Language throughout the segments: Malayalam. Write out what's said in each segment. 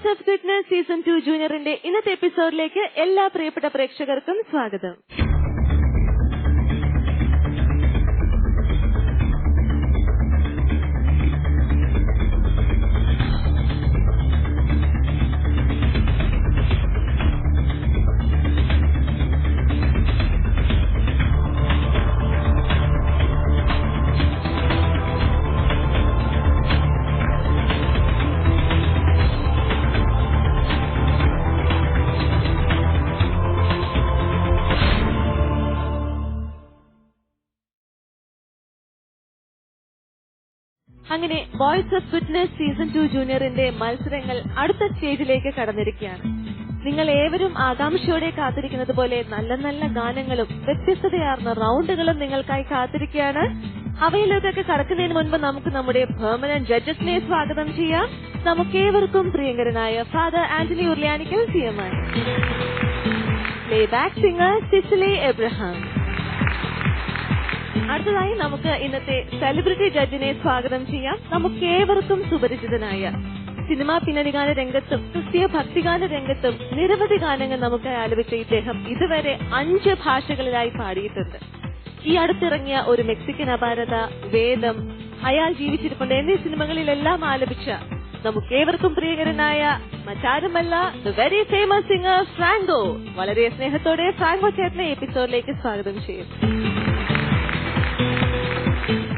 വോയിസ് ഓഫ് ഫിറ്റ്നസ് സീസൺ 2 ജൂനിയറിന്റെ ഇന്നത്തെ എപ്പിസോഡിലേക്ക് എല്ലാ പ്രിയപ്പെട്ട പ്രേക്ഷകർക്കും സ്വാഗതം. അങ്ങനെ വോയിസ് ഓഫ് ഫിറ്റ്നസ് സീസൺ 2 ജൂനിയറിന്റെ മത്സരങ്ങൾ അടുത്ത സ്റ്റേജിലേക്ക് കടന്നിരിക്കുകയാണ്. നിങ്ങൾ ഏവരും ആകാംക്ഷയോടെ കാത്തിരിക്കുന്നത് പോലെ നല്ല നല്ല ഗാനങ്ങളും വ്യത്യസ്തതയാർന്ന റൗണ്ടുകളും നിങ്ങൾക്കായി കാത്തിരിക്കുകയാണ്. അവയിലേക്കൊക്കെ കടക്കുന്നതിന് മുൻപ് നമുക്ക് നമ്മുടെ പെർമനന്റ് ജഡ്ജസിനെ സ്വാഗതം ചെയ്യാം. നമുക്കേവർക്കും പ്രിയങ്കരനായ father Antony Urliyanikkal CMI, playback singer Cicily Abraham. അടുത്തതായി നമുക്ക് ഇന്നത്തെ സെലിബ്രിറ്റി ജഡ്ജിനെ സ്വാഗതം ചെയ്യാം. നമുക്കേവർക്കും സുപരിചിതനായ സിനിമാ പിന്നണിഗാന രംഗത്തും ക്രിസ്തീയ ഭക്തിഗാന രംഗത്തും നിരവധി ഗാനങ്ങൾ നമുക്ക് ആലപിച്ച ഇദ്ദേഹം ഇതുവരെ 5 ഭാഷകളിലായി പാടിയിട്ടുണ്ട്. ഈ അടുത്തിറങ്ങിയ ഒരു മെക്സിക്കൻ അപാരത, വേദം, അയാൾ ജീവിച്ചിരിപ്പുണ്ട് എന്നീ സിനിമകളിലെല്ലാം ആലപിച്ച നമുക്കേവർക്കും പ്രിയകരനായ മറ്റാരുമല്ല the very famous singer Franco. വളരെ സ്നേഹത്തോടെ ഫ്രാങ്കോ ചേട്ടനെ എപ്പിസോഡിലേക്ക് സ്വാഗതം ചെയ്യും.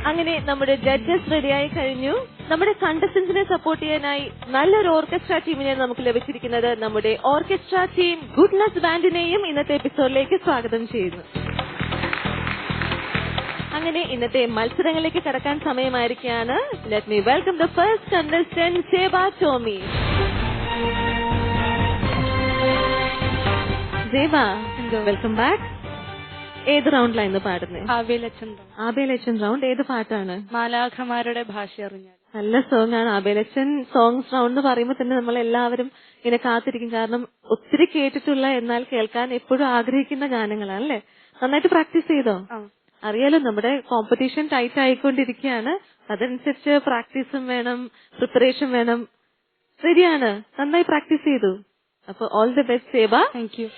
അങ്ങനെ നമ്മുടെ ജഡ്ജസ് റെഡിയായി കഴിഞ്ഞു. നമ്മുടെ കണ്ടസ്റ്റന്റ്സിനെ സപ്പോർട്ട് ചെയ്യാനായി നല്ലൊരു ഓർക്കസ്ട്ര ടീമിനെ നമുക്ക് ലഭിച്ചിരിക്കുന്നത് നമ്മുടെ ഓർക്കസ്ട്ര ടീം ഗുഡ്നസ് ബാൻഡിനെയും ഇന്നത്തെ എപ്പിസോഡിലേക്ക് സ്വാഗതം ചെയ്യുന്നു. അങ്ങനെ ഇന്നത്തെ മത്സരങ്ങളിലേക്ക് കടക്കാൻ സമയമായിരിക്കുകയാണ്. Let me welcome the first contestant Seba Tomy. Seba, welcome back. ഏത് റൗണ്ടിലായിരുന്നു പാടുന്നത്? ആബേലച്ചൻ റൗണ്ട്. ഏത് പാട്ടാണ്? മാലാഖമാരുടെ ഭാഷ അറിഞ്ഞാൽ. നല്ല സോങ് ആണ്. ആബേലച്ചൻ സോങ്സ് റൗണ്ട് എന്ന് പറയുമ്പോൾ തന്നെ നമ്മൾ എല്ലാവരും ഇങ്ങനെ കാത്തിരിക്കും. കാരണം ഒത്തിരി കേട്ടിട്ടുള്ള എന്നാൽ കേൾക്കാൻ എപ്പോഴും ആഗ്രഹിക്കുന്ന ഗാനങ്ങളാണ് അല്ലേ? നന്നായിട്ട് പ്രാക്ടീസ് ചെയ്തോ? അറിയാലോ, നമ്മുടെ കോമ്പറ്റീഷൻ ടൈറ്റ് ആയിക്കൊണ്ടിരിക്കുകയാണ്. അതനുസരിച്ച് പ്രാക്ടീസും വേണം, പ്രിപ്പറേഷൻ വേണം. റെഡിയാണ്? നന്നായി പ്രാക്ടീസ് ചെയ്തു. അപ്പൊ all the best Seba. Thank you.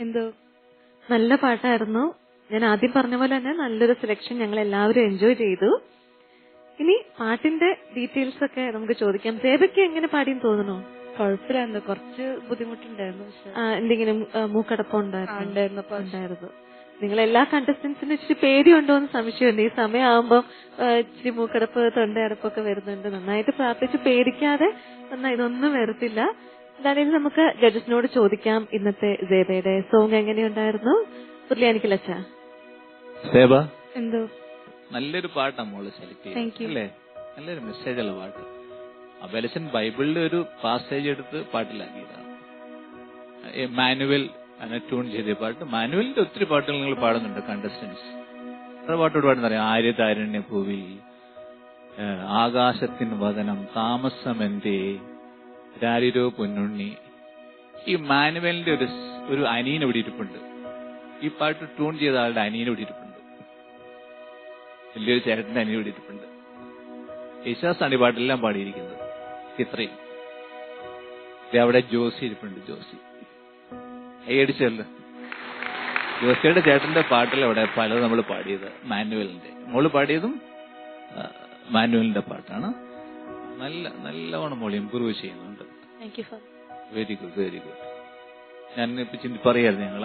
എന്തോ നല്ല പാട്ടായിരുന്നു. ഞാൻ ആദ്യം പറഞ്ഞ പോലെ തന്നെ നല്ലൊരു സെലക്ഷൻ ഞങ്ങൾ എല്ലാവരും എൻജോയ് ചെയ്തു. ഇനി പാട്ടിന്റെ ഡീറ്റെയിൽസ് ഒക്കെ നമുക്ക് ചോദിക്കാം. സേബയ്ക്ക് എങ്ങനെ പാടിയെന്ന് തോന്നുന്നു? കുഴപ്പമില്ലായിരുന്നു, കുറച്ച് ബുദ്ധിമുട്ടുണ്ടായിരുന്നു. എന്തെങ്കിലും മൂക്കടപ്പം ഉണ്ടായിരുന്നു? നിങ്ങൾ എല്ലാ കണ്ടസ്റ്റൻസിനും ഇച്ചിരി പേടിയുണ്ടോ എന്ന് സംശയമുണ്ട്. ഈ സമയമാകുമ്പോ ഇച്ചിരി മൂക്കടപ്പ് തൊണ്ടയടപ്പൊക്കെ വരുന്നുണ്ട്. നന്നായിട്ട് പ്രാർത്ഥിച്ച് പേടിക്കാതെ ഇതൊന്നും വരത്തില്ല. എന്തായാലും നമുക്ക് ജഡ്ജസിനോട് ചോദിക്കാം. ഇന്നത്തെ സേബയുടെ സോങ് എങ്ങനെയുണ്ടായിരുന്നു? പുർലിയാനിക്കലച്ച സേബ എന്തോ നല്ലൊരു പാട്ടാണ് മോള് സെലക്ട് ചെയ്തല്ലേ, നല്ലൊരു മെസ്സേജുള്ള പാട്ട്. അബലസൻ ബൈബിളിലെ ഒരു പാസേജ് എടുത്ത് പാട്ടിലാക്കിയതാണ്. മാനുവൽ ട്യൂൺ ചെയ്ത പാട്ട്. മാനുവലിന്റെ ഒത്തിരി പാട്ടുകൾ നിങ്ങൾ പാടുന്നുണ്ട് കണ്ടസ്റ്റൻസ്. എത്ര പാട്ടോട് പാടുന്നറിയാം? ആര്യതാരണ്യ ഭൂവിൽ, ആകാശത്തിൻ വദനം, താമസമെന്തേ, രാരിരോ പൊന്നുണ്ണി. ഈ മാനുവലിന്റെ ഒരു അനിയൻ ഇവിടെ ഇരിപ്പുണ്ട്. ഈ പാട്ട് ട്യൂൺ ചെയ്ത ആളുടെ അനിയൻ ഇവിടെ ഇരിപ്പുണ്ട്. വലിയൊരു ചേട്ടന്റെ അനിയൻ ഇവിടെ ഇരിപ്പുണ്ട്. യേശുദാസാണ് ഈ പാട്ടെല്ലാം പാടിയിരിക്കുന്നത്. ഇത്രയും അവിടെ ജോസി ഇരിപ്പുണ്ട്. ജോസി അടിച്ചല്ലോ. ജോസിയുടെ ചേട്ടന്റെ പാട്ടിൽ അവിടെ പലത് നമ്മൾ പാടിയത് മാനുവലിന്റെ. മോള് പാടിയതും മാനുവലിന്റെ പാട്ടാണ്. നല്ലവണ്ണം മോള് ഇമ്പ്രൂവ് ചെയ്യുന്നുണ്ട്. Very good, very good. ഞാൻ ഇപ്പൊ പറയായിരുന്നു, ഞങ്ങൾ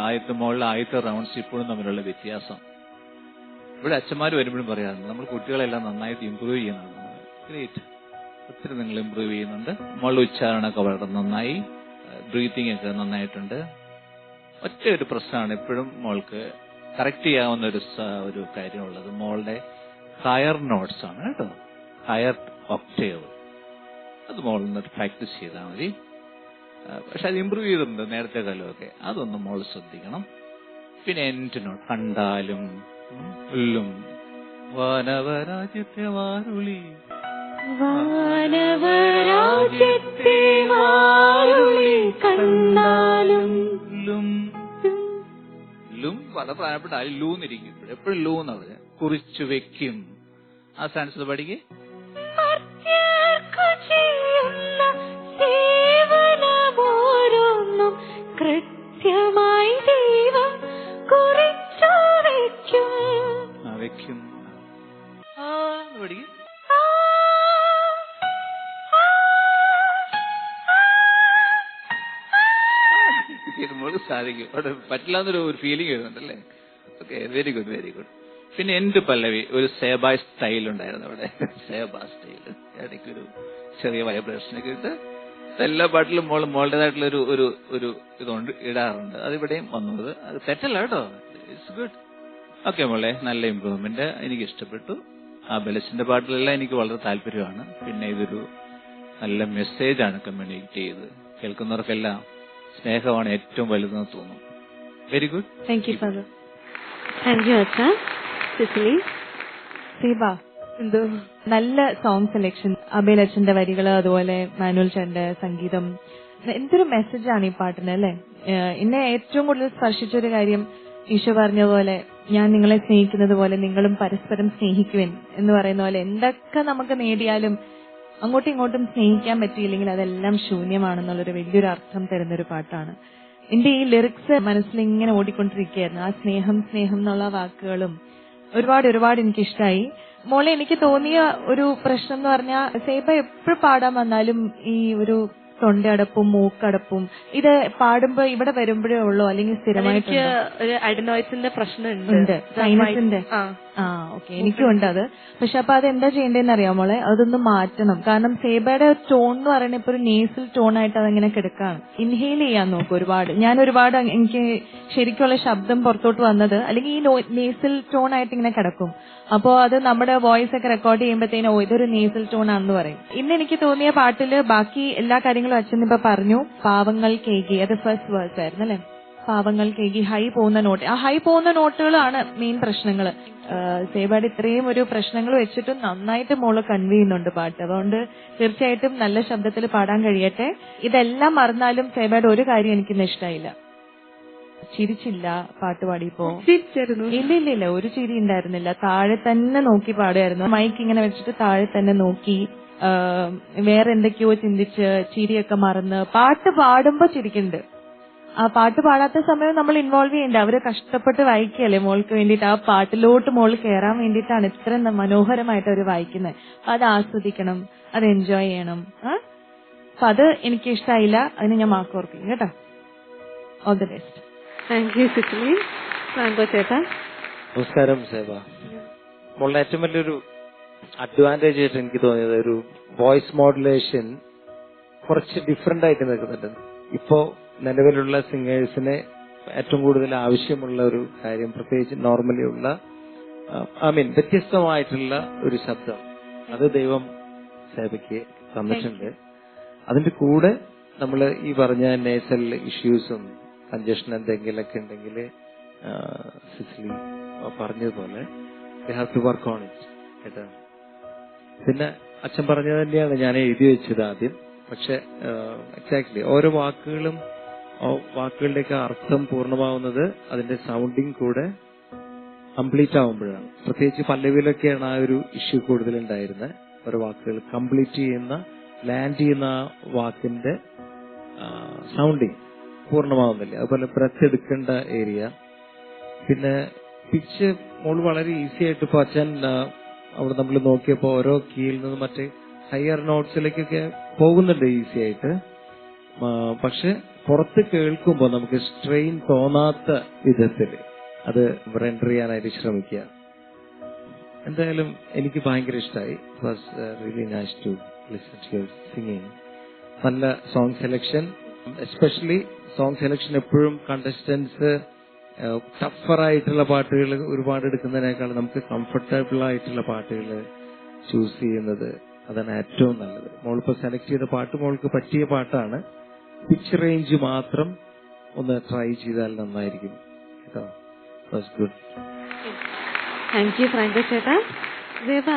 ആദ്യത്തെ റൗണ്ട്സ് ഇപ്പോഴും തമ്മിലുള്ള വ്യത്യാസം. ഇവിടെ അച്ഛന്മാർ വരുമ്പോഴും പറയാറുണ്ട്, നമ്മൾ കുട്ടികളെല്ലാം നന്നായിട്ട് ഇമ്പ്രൂവ് ചെയ്യുന്നുണ്ട്. ഗ്രേറ്റ്, ഒത്തിരി നിങ്ങൾ ഇമ്പ്രൂവ് ചെയ്യുന്നുണ്ട്. മോളുടെ ഉച്ചാരണമൊക്കെ വളരെ നന്നായി, ബ്രീത്തിങ് ഒക്കെ നന്നായിട്ടുണ്ട്. ഒറ്റ ഒരു പ്രശ്നമാണ് എപ്പോഴും മോൾക്ക് കറക്റ്റ് ചെയ്യാവുന്ന ഒരു കാര്യമുള്ളത്, മോളുടെ ഹയർ നോട്ട്സ് ആണ് കേട്ടോ. ഹയർ ഒക്ടേവ് അത് മോളൊന്ന് പ്രാക്ടീസ് ചെയ്താൽ മതി. പക്ഷെ അത് ഇമ്പ്രൂവ് ചെയ്തിട്ടുണ്ട് നേരത്തെ കാലമൊക്കെ. അതൊന്നും മോൾ ശ്രദ്ധിക്കണം. പിന്നെ എൻഡ് നോട്ട് കണ്ടാലും ഉള്ളും വാനവരാജ്യത്തെ വാരുളി കണ്ടാലും ലും പല പ്രായപ്പെട്ട ലൂന്നിരിക്കും. എപ്പോഴും ലൂ എന്ന് പറഞ്ഞ കുറിച്ചു വെക്കും. ആ സ്റ്റാൻസ് പഠിക്ക്. കൃത്യമായി ദൈവം കുറിച്ചു വെക്കും. വെക്കും. പഠിക്കും. മോള് സാധിക്കും. അവിടെ പറ്റില്ല എന്നൊരു ഫീലിംഗ് വരുന്നുണ്ടല്ലേ? Okay, very good, very good. പിന്നെ എന്റെ പല്ലവി ഒരു സേബായ് സ്റ്റൈൽ ഉണ്ടായിരുന്നു അവിടെ. സേബാ സ്റ്റൈൽ ഇടയ്ക്കൊരു ചെറിയ വൈബ്രേഷനൊക്കെ ഇട്ട് എല്ലാ പാട്ടിലും മോളുടേതായിട്ടുള്ള ഒരു ഇതുകൊണ്ട് ഇടാറുണ്ട്. അതിവിടെയും വന്നത് അത് തെറ്റല്ല കേട്ടോ. It's good. ഓക്കെ മോളെ, നല്ല ഇമ്പ്രൂവ്മെന്റ്, എനിക്ക് ഇഷ്ടപ്പെട്ടു. ആ ബെലസിന്റെ പാട്ടിലെല്ലാം എനിക്ക് വളരെ താല്പര്യമാണ്. പിന്നെ ഇതൊരു നല്ല മെസ്സേജാണ് കമ്മ്യൂണിക്കേറ്റ് ചെയ്ത് കേൾക്കുന്നവർക്കെല്ലാം സ്നേഹമാണ് ഏറ്റവും വലുതെന്ന് തോന്നുന്നു. Very good. Thank you father. Thank you അച്ഛ. സിസിലി. സീബ, എന്തോ നല്ല സോങ് സെലക്ഷൻ, അബേൽ അച്ഛന്റെ വരികള്, അതുപോലെ മാനുവൽ ചേട്ടന്റെ സംഗീതം. എന്തൊരു മെസ്സേജാണ് ഈ പാട്ടിന് അല്ലെ. എന്നെ ഏറ്റവും കൂടുതൽ സ്പർശിച്ചൊരു കാര്യം ഈശോ പറഞ്ഞ പോലെ, ഞാൻ നിങ്ങളെ സ്നേഹിക്കുന്നത് പോലെ നിങ്ങളും പരസ്പരം സ്നേഹിക്കുവിൻ എന്ന് പറയുന്ന പോലെ, എന്തൊക്കെ നമുക്ക് നേടിയാലും അങ്ങോട്ടും ഇങ്ങോട്ടും സ്നേഹിക്കാൻ പറ്റിയില്ലെങ്കിൽ അതെല്ലാം ശൂന്യമാണെന്നുള്ളൊരു വലിയൊരു അർത്ഥം തരുന്നൊരു പാട്ടാണ്. എന്റെ ഈ ലിറിക്സ് മനസ്സിൽ ഇങ്ങനെ ഓടിക്കൊണ്ടിരിക്കുകയായിരുന്നു. ആ സ്നേഹം സ്നേഹം എന്നുള്ള വാക്കുകളും ഒരുപാട് എനിക്ക് ഇഷ്ടമായി. മോളെ, എനിക്ക് തോന്നിയ ഒരു പ്രശ്നം എന്ന് പറഞ്ഞാൽ, സേബ എപ്പോഴും പാടാൻ വന്നാലും ഈ ഒരു തൊണ്ടയടപ്പും മൂക്കടപ്പും ഇത് പാടുമ്പോ ഇവിടെ വരുമ്പോഴേ ഉള്ളൂ, അല്ലെങ്കിൽ സ്ഥിരമായിട്ട് ഒരു അഡിനോയിഡ്സിന്റെ പ്രശ്നമുണ്ട്, സൈനസിന്റെ. ഓക്കെ, എനിക്കും ഉണ്ട് അത്. പക്ഷെ അപ്പൊ അതെന്താ ചെയ്യേണ്ടതെന്ന് അറിയാമോളെ, അതൊന്ന് മാറ്റണം. കാരണം സേബയുടെ ടോൺ എന്ന് പറയുന്നത് ഇപ്പൊ ഒരു നേസൽ ടോൺ ആയിട്ട് അതങ്ങനെ കിടക്കാണ്. ഇൻഹെയിൽ ചെയ്യാൻ നോക്കും ഒരുപാട്. ഞാൻ ഒരുപാട് എനിക്ക് ശരിക്കുള്ള ശബ്ദം പുറത്തോട്ട് വന്നത് അല്ലെങ്കിൽ ഈ നേസൽ ടോൺ ആയിട്ട് ഇങ്ങനെ കിടക്കും. അപ്പോ അത് നമ്മുടെ വോയിസ് ഒക്കെ റെക്കോർഡ് ചെയ്യുമ്പോഴത്തേനും ഇതൊരു നേസൽ ടോൺ ആണെന്ന് പറയും. ഇന്ന് എനിക്ക് തോന്നിയ പാട്ടില് ബാക്കി എല്ലാ കാര്യങ്ങളും അച്ഛൻ ഇപ്പൊ പറഞ്ഞു. പാവങ്ങൾ കേകി, അത് ഫസ്റ്റ് വേഴ്സ് ആയിരുന്നു അല്ലെ. പാവങ്ങൾ കേകി, ഹൈ പോകുന്ന നോട്ട്. ആ ഹൈ പോകുന്ന നോട്ടുകളാണ് മെയിൻ പ്രശ്നങ്ങള്. സേബയുടെ ഇത്രയും ഒരു പ്രശ്നങ്ങൾ വെച്ചിട്ടും നന്നായിട്ട് മോള് കൺവേ ചെയ്യുന്നുണ്ട് പാട്ട്. അതുകൊണ്ട് തീർച്ചയായിട്ടും നല്ല ശബ്ദത്തിൽ പാടാൻ കഴിയട്ടെ. ഇതെല്ലാം മറന്നാലും സേബയുടെ ഒരു കാര്യം എനിക്കിന്ന് ഇഷ്ടമായില്ല, ചിരിച്ചില്ല പാട്ട് പാടിയപ്പോ. ഇല്ല, ഒരു ചിരി ഉണ്ടായിരുന്നില്ല. താഴെ തന്നെ നോക്കി പാടുമായിരുന്നു. മൈക്ക് ഇങ്ങനെ വെച്ചിട്ട് താഴെ തന്നെ നോക്കി വേറെ എന്തൊക്കെയോ ചിന്തിച്ച് ചിരിയൊക്കെ മറന്ന് പാട്ട് പാടുമ്പോ ചിരിക്കുന്നുണ്ട്. ആ പാട്ട് പാടാത്ത സമയം നമ്മൾ ഇൻവോൾവ് ചെയ്യണ്ട. അവര് കഷ്ടപ്പെട്ട് വായിക്കല്ലേ മോൾക്ക് വേണ്ടിയിട്ട്. ആ പാട്ടിലോട്ട് മോള് കയറാൻ വേണ്ടിയിട്ടാണ് ഇത്ര മനോഹരമായിട്ട് അവര് വായിക്കുന്നത്. അത് ആസ്വദിക്കണം, അത് എൻജോയ് ചെയ്യണം. അപ്പൊ അത് എനിക്ക് ഇഷ്ടമായില്ല. അതിന് ഞാൻ മാർക്ക് ഓർക്കും കേട്ടോ. All the best. Thank you Cecily. Franco ചേട്ടാ. നമസ്കാരം സേബ. മോളുടെ ഏറ്റവും വലിയൊരു അഡ്വാൻറ്റേജ് ആയിട്ട് എനിക്ക് തോന്നിയത് ഒരു വോയിസ് മോഡുലേഷൻ കുറച്ച് ഡിഫറെന്റ് ആയിട്ട് നിൽക്കുന്നുണ്ട്. ഇപ്പോ നിലവിലുള്ള സിംഗേഴ്സിന് ഏറ്റവും കൂടുതൽ ആവശ്യമുള്ള ഒരു കാര്യം, പ്രത്യേകിച്ച് നോർമലി ഉള്ള വ്യത്യസ്തമായിട്ടുള്ള ഒരു ശബ്ദം, അത് ദൈവം സേബയ്ക്ക് തന്നിട്ടുണ്ട്. അതിന്റെ കൂടെ നമ്മൾ ഈ പറഞ്ഞ നേസൽ ഇഷ്യൂസും കൺജഷൻ എന്തെങ്കിലുമൊക്കെ ഉണ്ടെങ്കിൽ സിസിലി പറഞ്ഞതുപോലെ they have to work on it കേട്ടോ. പിന്നെ അച്ഛൻ പറഞ്ഞത് തന്നെയാണ് ഞാൻ എഴുതി വെച്ചത് ആദ്യം. പക്ഷെ എക്സാക്ട്ലി ഓരോ വാക്കുകളുടെയൊക്കെ അർത്ഥം പൂർണ്ണമാവുന്നത് അതിന്റെ സൗണ്ടിങ് കൂടെ കംപ്ലീറ്റ് ആവുമ്പോഴാണ്. പ്രത്യേകിച്ച് പല്ലവിയിലൊക്കെയാണ് ആ ഒരു ഇഷ്യൂ കൂടുതലുണ്ടായിരുന്നത്. ഓരോ വാക്കുകൾ കംപ്ലീറ്റ് ചെയ്യുന്ന, ലാൻഡ് ചെയ്യുന്ന ആ വാക്കിന്റെ സൗണ്ടിങ് പൂർണ്ണമാവുന്നില്ല. അതുപോലെ ബ്രെത്ത് എടുക്കേണ്ട ഏരിയ, പിന്നെ പിച്ച് മോള് വളരെ ഈസി ആയിട്ട് ഇപ്പൊ അച്ഛൻ അവിടെ നമ്മൾ നോക്കിയപ്പോ ഓരോ കീയിൽ നിന്ന് മറ്റേ ഹയർ നോട്ട്സിലേക്കൊക്കെ പോകുന്നുണ്ട് ഈസി ആയിട്ട്. പക്ഷെ പുറത്ത് കേൾക്കുമ്പോൾ നമുക്ക് സ്ട്രെയിൻ തോന്നാത്ത വിധത്തിൽ അത് റെൻഡർ ചെയ്യാനായിട്ട് ശ്രമിക്കുക. എന്തായാലും എനിക്ക് ഭയങ്കര ഇഷ്ടമായി. It was really nice to listen to your singing. നല്ല song selection, especially song selection എപ്പോഴും കണ്ടസ്റ്റൻസ് ടഫർ ആയിട്ടുള്ള പാട്ടുകൾ ഒരുപാട് എടുക്കുന്നതിനേക്കാൾ നമുക്ക് കംഫർട്ടബിൾ ആയിട്ടുള്ള പാട്ടുകൾ ചൂസ് ചെയ്യുന്നത് അതാണ് ഏറ്റവും നല്ലത്. മോളിപ്പോ സെലക്ട് ചെയ്ത പാട്ട് മോൾക്ക് പറ്റിയ പാട്ടാണ്. പിച്ച് റേഞ്ച് മാത്രം ഒന്ന് ട്രൈ ചെയ്താൽ നന്നായിരിക്കും കേട്ടോ. ഗുഡ്. താങ്ക് യു ഫ്രാങ്കോ ചേട്ടാ. ദേവ,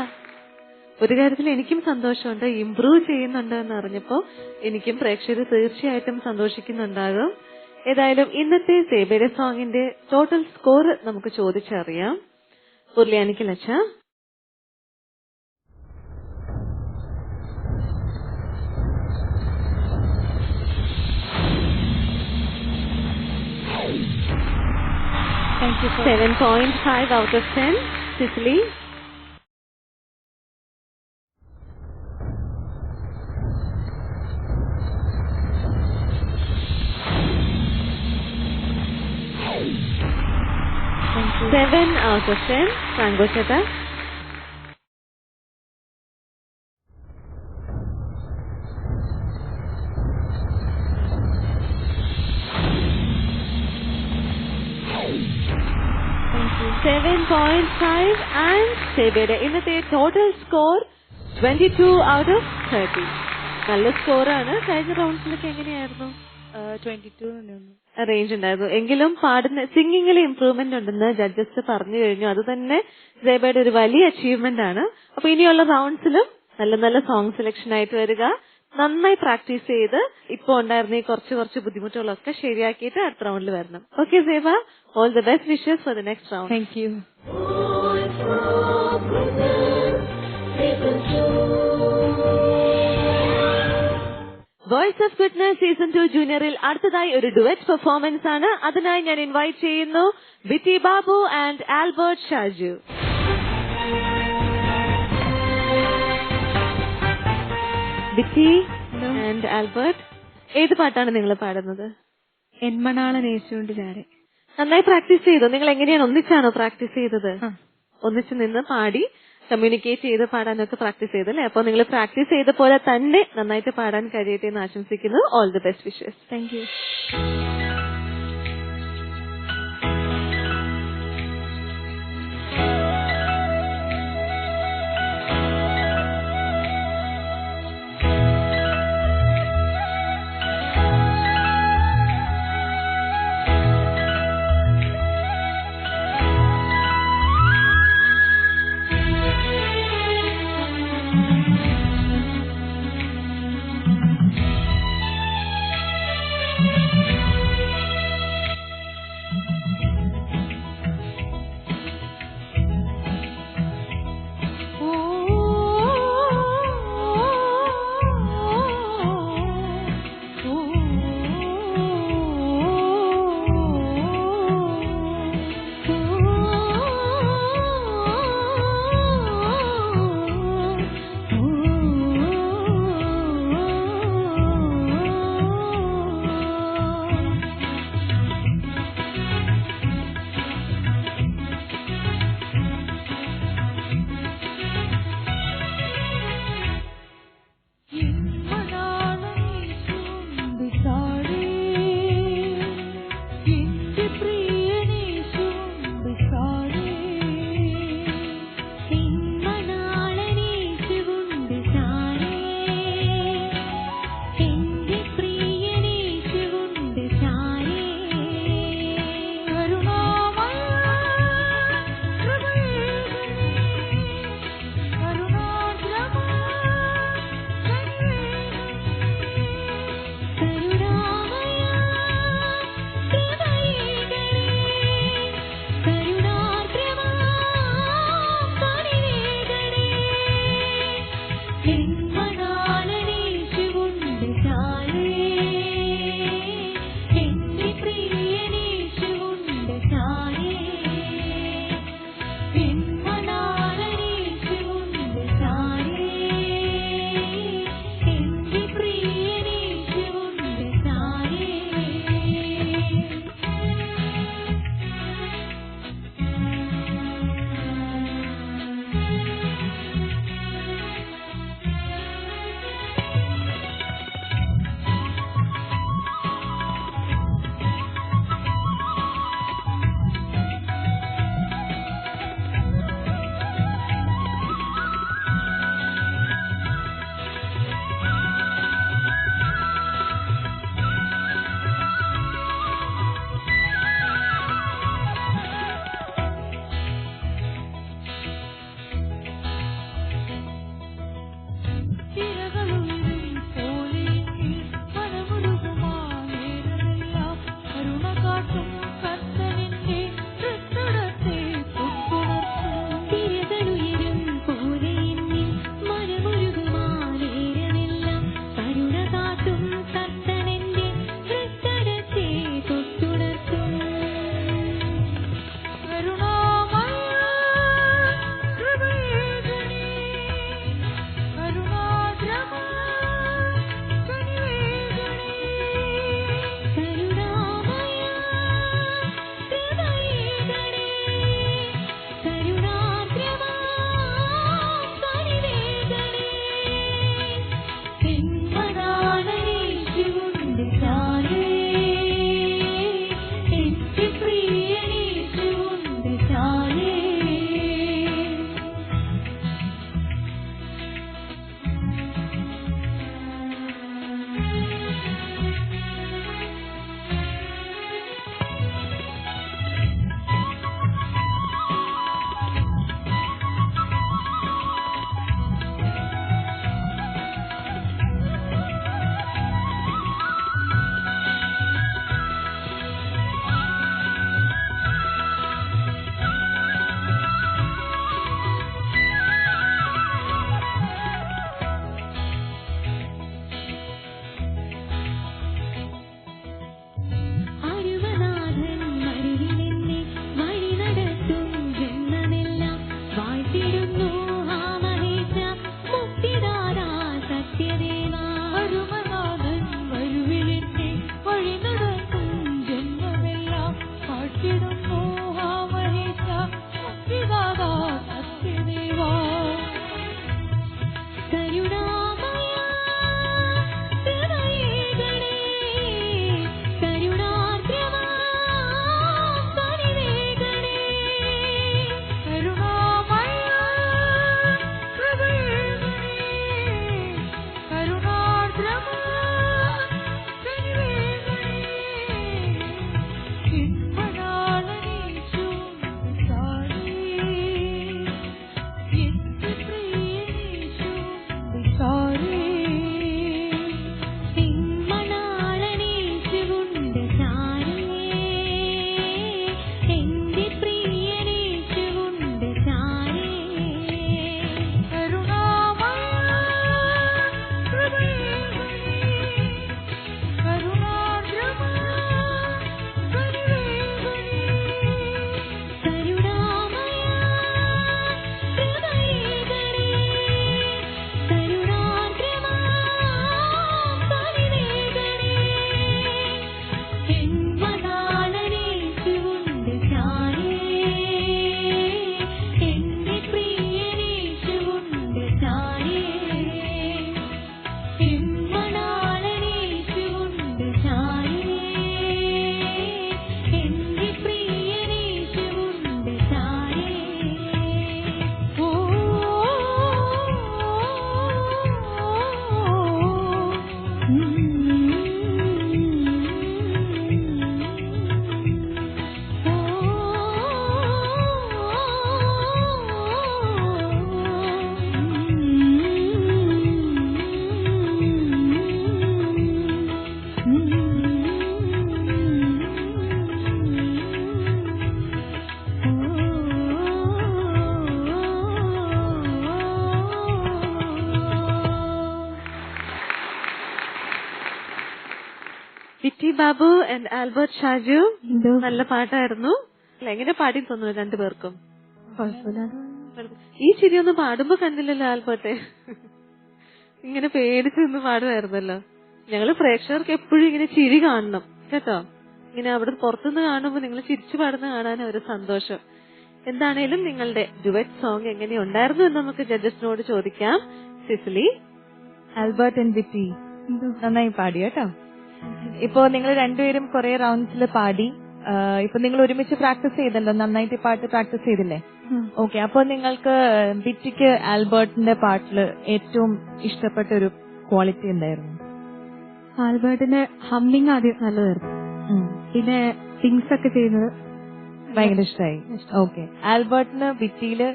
ഒരു കാര്യത്തിൽ എനിക്കും സന്തോഷമുണ്ട്, ഇംപ്രൂവ് ചെയ്യുന്നുണ്ട് എന്ന് അറിഞ്ഞപ്പോ എനിക്കും പ്രേക്ഷകർ തീർച്ചയായിട്ടും സന്തോഷിക്കുന്നുണ്ടാകും. ഏതായാലും ഇന്നത്തെ സേബയുടെ സോങ്ങിന്റെ ടോട്ടൽ സ്കോർ നമുക്ക് ചോദിച്ചറിയാം. ഉർലിയാനിക്കൽ അച്ഛ. Thank you. 7.5 out of 10. Sicily. 7 out of 10. Franco Cheta. Thank you. 7.5 and Sebede. ഇന്നത്തെ ടോട്ടൽ സ്കോർ 22 out of 30. നല്ല സ്കോറാണ്. കഴിഞ്ഞ റൗണ്ട്സിലൊക്കെ എങ്ങനെയായിരുന്നു? 22 റേഞ്ച് ഉണ്ടായിരുന്നു. എങ്കിലും പാടുന്ന സിംഗിങ്ങിൽ ഇംപ്രൂവ്മെന്റ് ഉണ്ടെന്ന് ജഡ്ജസ് പറഞ്ഞു കഴിഞ്ഞു. അത് തന്നെ സേബയുടെ ഒരു വലിയ അച്ചീവ്മെന്റ് ആണ്. അപ്പൊ ഇനിയുള്ള റൗണ്ട്സിലും നല്ല നല്ല സോങ് സെലക്ഷൻ ആയിട്ട് വരിക. നന്നായി പ്രാക്ടീസ് ചെയ്ത് ഇപ്പൊ ഉണ്ടായിരുന്ന ഈ കുറച്ച് ബുദ്ധിമുട്ടുകളൊക്കെ ശരിയാക്കിയിട്ട് അടുത്ത റൗണ്ടിൽ വരണം. Okay Seba, all the best wishes for the next round. Thank you. Voice of goodness season 2 ജൂനിയറിൽ അടുത്തതായി ഒരു ഡുവറ്റ് പെർഫോമൻസ് ആണ്. അതിനായി ഞാൻ ഇൻവൈറ്റ് ചെയ്യുന്നു Bitty Babu and Albert Shaju. Bitty and Albert, ഏത് പാട്ടാണ് നിങ്ങൾ പാടുന്നത്? എന്മണാളൻ യേശുവിന്റെ ചാരെ. നന്നായി പ്രാക്ടീസ് ചെയ്തോ? നിങ്ങൾ എങ്ങനെയാണ്, ഒന്നിച്ചാണോ പ്രാക്ടീസ് ചെയ്തത്? ഒന്നിച്ച് നിന്ന് പാടി കമ്മ്യൂണിക്കേറ്റ് ചെയ്ത് പാടാനൊക്കെ പ്രാക്ടീസ് ചെയ്തല്ലേ? അപ്പൊ നിങ്ങൾ പ്രാക്ടീസ് ചെയ്ത പോലെ തന്നെ നന്നായിട്ട് പാടാൻ കഴിയട്ടെ എന്ന് ആശംസിക്കുന്നു. All the best wishes. Thank you. Vitty Babu and Albert Shaju, നല്ല പാട്ടായിരുന്നു. അല്ല, എങ്ങനെ പാടി തോന്നുന്നു രണ്ടുപേർക്കും? ഈ ചിരി ഒന്നും പാടുമ്പോ കണ്ടില്ലല്ലോ ആൽബർട്ടെ. ഇങ്ങനെ പേടിച്ച് നിന്ന് പാടുമായിരുന്നല്ലോ. ഞങ്ങള് പ്രേക്ഷകർക്ക് എപ്പോഴും ഇങ്ങനെ ചിരി കാണണം കേട്ടോ. ഇങ്ങനെ അവിടെ പുറത്തുനിന്ന് കാണുമ്പോ നിങ്ങൾ ചിരിച്ചു പാടുന്ന കാണാൻ ഒരു സന്തോഷം. എന്താണേലും നിങ്ങളുടെ ഡുവറ്റ് സോങ് എങ്ങനെയുണ്ടായിരുന്നു എന്ന് നമുക്ക് ജഡ്ജസിനോട് ചോദിക്കാം. സിസിലി. ആൽബർട്ട് ആൻഡ് വിറ്റി നന്നായി പാടി കേട്ടോ. ഇപ്പോ നിങ്ങൾ രണ്ടുപേരും കുറെ റൗണ്ട്സിൽ പാടി. ഇപ്പൊ നിങ്ങൾ ഒരുമിച്ച് പ്രാക്ടീസ് ചെയ്തല്ലോ, നന്നായിട്ട് ഈ പാട്ട് പ്രാക്ടീസ് ചെയ്തില്ലേ? ഓക്കെ. അപ്പൊ നിങ്ങൾക്ക് വിറ്റിക്ക് ആൽബർട്ടിന്റെ പാട്ടില് ഏറ്റവും ഇഷ്ടപ്പെട്ട ഒരു ക്വാളിറ്റി എന്തായിരുന്നു? ആൽബർട്ടിന്റെ ഹമ്മിങ് ആദ്യം നല്ലതായിരുന്നു. പിന്നെ സിങ്സ് ഒക്കെ ചെയ്യുന്നത് ഭയങ്കര ഇഷ്ടമായി. ഓക്കെ. ആൽബർട്ടിന് വിറ്റിയില്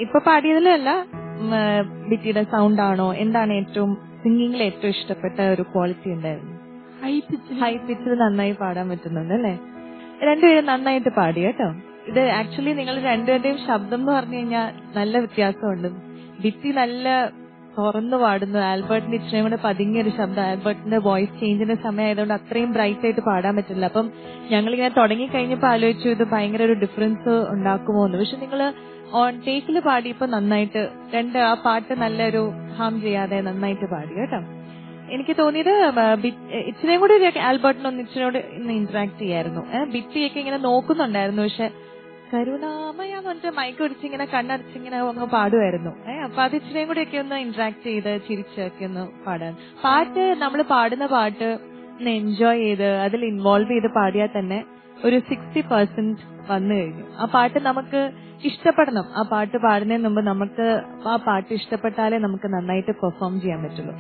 ഇപ്പൊ പാടിയതിലല്ല, വിറ്റിയുടെ സൗണ്ട് ആണോ എന്താണ് ഏറ്റവും സിംഗിങ്ങിൽ ഏറ്റവും ഇഷ്ടപ്പെട്ട ഒരു ക്വാളിറ്റി ഉണ്ടായിരുന്നു? ഹൈ പിച്ചിൽ നന്നായി പാടാൻ പറ്റുന്നുണ്ട് അല്ലെ? രണ്ടുപേരും നന്നായിട്ട് പാടി കേട്ടോ. ഇത് ആക്ച്വലി നിങ്ങൾ രണ്ടുപേരുടെയും ശബ്ദം എന്ന് പറഞ്ഞു കഴിഞ്ഞാൽ നല്ല വ്യത്യാസമുണ്ട്. വിറ്റി നല്ല തുറന്നു പാടുന്നു, ആൽബർട്ടിന് ഇത്രയും കൂടെ പതുങ്ങിയൊരു ശബ്ദം. ആൽബർട്ടിന്റെ വോയിസ് ചേഞ്ചിന്റെ സമയമായതുകൊണ്ട് അത്രയും ബ്രൈറ്റ് ആയിട്ട് പാടാൻ പറ്റില്ല. അപ്പം ഞങ്ങളിങ്ങനെ തുടങ്ങി കഴിഞ്ഞപ്പോ ആലോചിച്ചു ഇത് ഭയങ്കര ഒരു ഡിഫറൻസ് ഉണ്ടാക്കുമോ എന്ന്. പക്ഷെ നിങ്ങൾ ഓൺ ടേക്കിൽ പാടിയപ്പോ നന്നായിട്ട് ആ പാട്ട് നല്ലൊരു ഹാം ചെയ്യാതെ നന്നായിട്ട് പാടി കേട്ടോ. എനിക്ക് തോന്നിയത് ഇച്ചിരിയും കൂടി ആൽബർട്ടിനൊന്ന് ഇച്ചിരിയോട് ഇന്ന് ഇന്ററാക്ട് ചെയ്യായിരുന്നു. ബിറ്റിയൊക്കെ ഇങ്ങനെ നോക്കുന്നുണ്ടായിരുന്നു, പക്ഷെ കരുണാമയ എന്ന് പറഞ്ഞിട്ട് മൈക്ക് ഒടിച്ചിങ്ങനെ കണ്ണടച്ചിങ്ങനെ അങ്ങ് പാടുമായിരുന്നു. അപ്പൊ അത് ഇച്ചിരിയും കൂടി ഒക്കെ ഒന്ന് ഇന്ററാക്ട് ചെയ്ത് ചിരിച്ചൊക്കെ ഒന്ന് പാടാൻ. പാട്ട് നമ്മൾ പാടുന്ന പാട്ട് ഒന്ന് എൻജോയ് ചെയ്ത് അതിൽ ഇൻവോൾവ് ചെയ്ത് പാടിയാൽ തന്നെ ഒരു 60% വന്നു കഴിഞ്ഞു. ആ പാട്ട് നമുക്ക് ഇഷ്ടപ്പെടണം. ആ പാട്ട് പാടുന്നതിന് മുമ്പ് നമുക്ക് ആ പാട്ട് ഇഷ്ടപ്പെട്ടാലേ നമുക്ക് നന്നായിട്ട് പെർഫോം ചെയ്യാൻ പറ്റുള്ളൂ.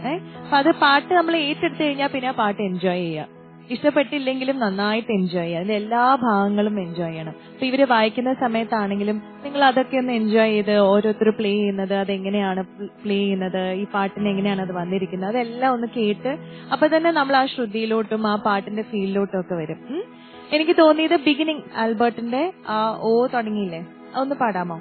അപ്പൊ അത് പാട്ട് നമ്മൾ ഏറ്റെടുത്ത് കഴിഞ്ഞാൽ പിന്നെ ആ പാട്ട് എൻജോയ് ചെയ്യാം. ഇഷ്ടപ്പെട്ടില്ലെങ്കിലും നന്നായിട്ട് എൻജോയ് ചെയ്യാം. അതിന്റെ എല്ലാ ഭാഗങ്ങളും എൻജോയ് ചെയ്യണം. അപ്പൊ ഇവര് വായിക്കുന്ന സമയത്താണെങ്കിലും നിങ്ങൾ അതൊക്കെ ഒന്ന് എൻജോയ് ചെയ്ത് ഓരോരുത്തർ പ്ലേ ചെയ്യുന്നത്, അതെങ്ങനെയാണ് പ്ലേ ചെയ്യുന്നത്, ഈ പാട്ടിന് എങ്ങനെയാണ് അത് വന്നിരിക്കുന്നത്, അതെല്ലാം ഒന്ന് കേട്ട് അപ്പൊ തന്നെ നമ്മൾ ആ ശ്രുതിയിലോട്ടും ആ പാട്ടിന്റെ ഫീലിലോട്ടും ഒക്കെ വരും. എനിക്ക് തോന്നിയത് ബിഗിനിങ് ആൽബർട്ടിന്റെ ആ ഓ തുടങ്ങിയില്ലേ, അതൊന്ന് പാടാമോ?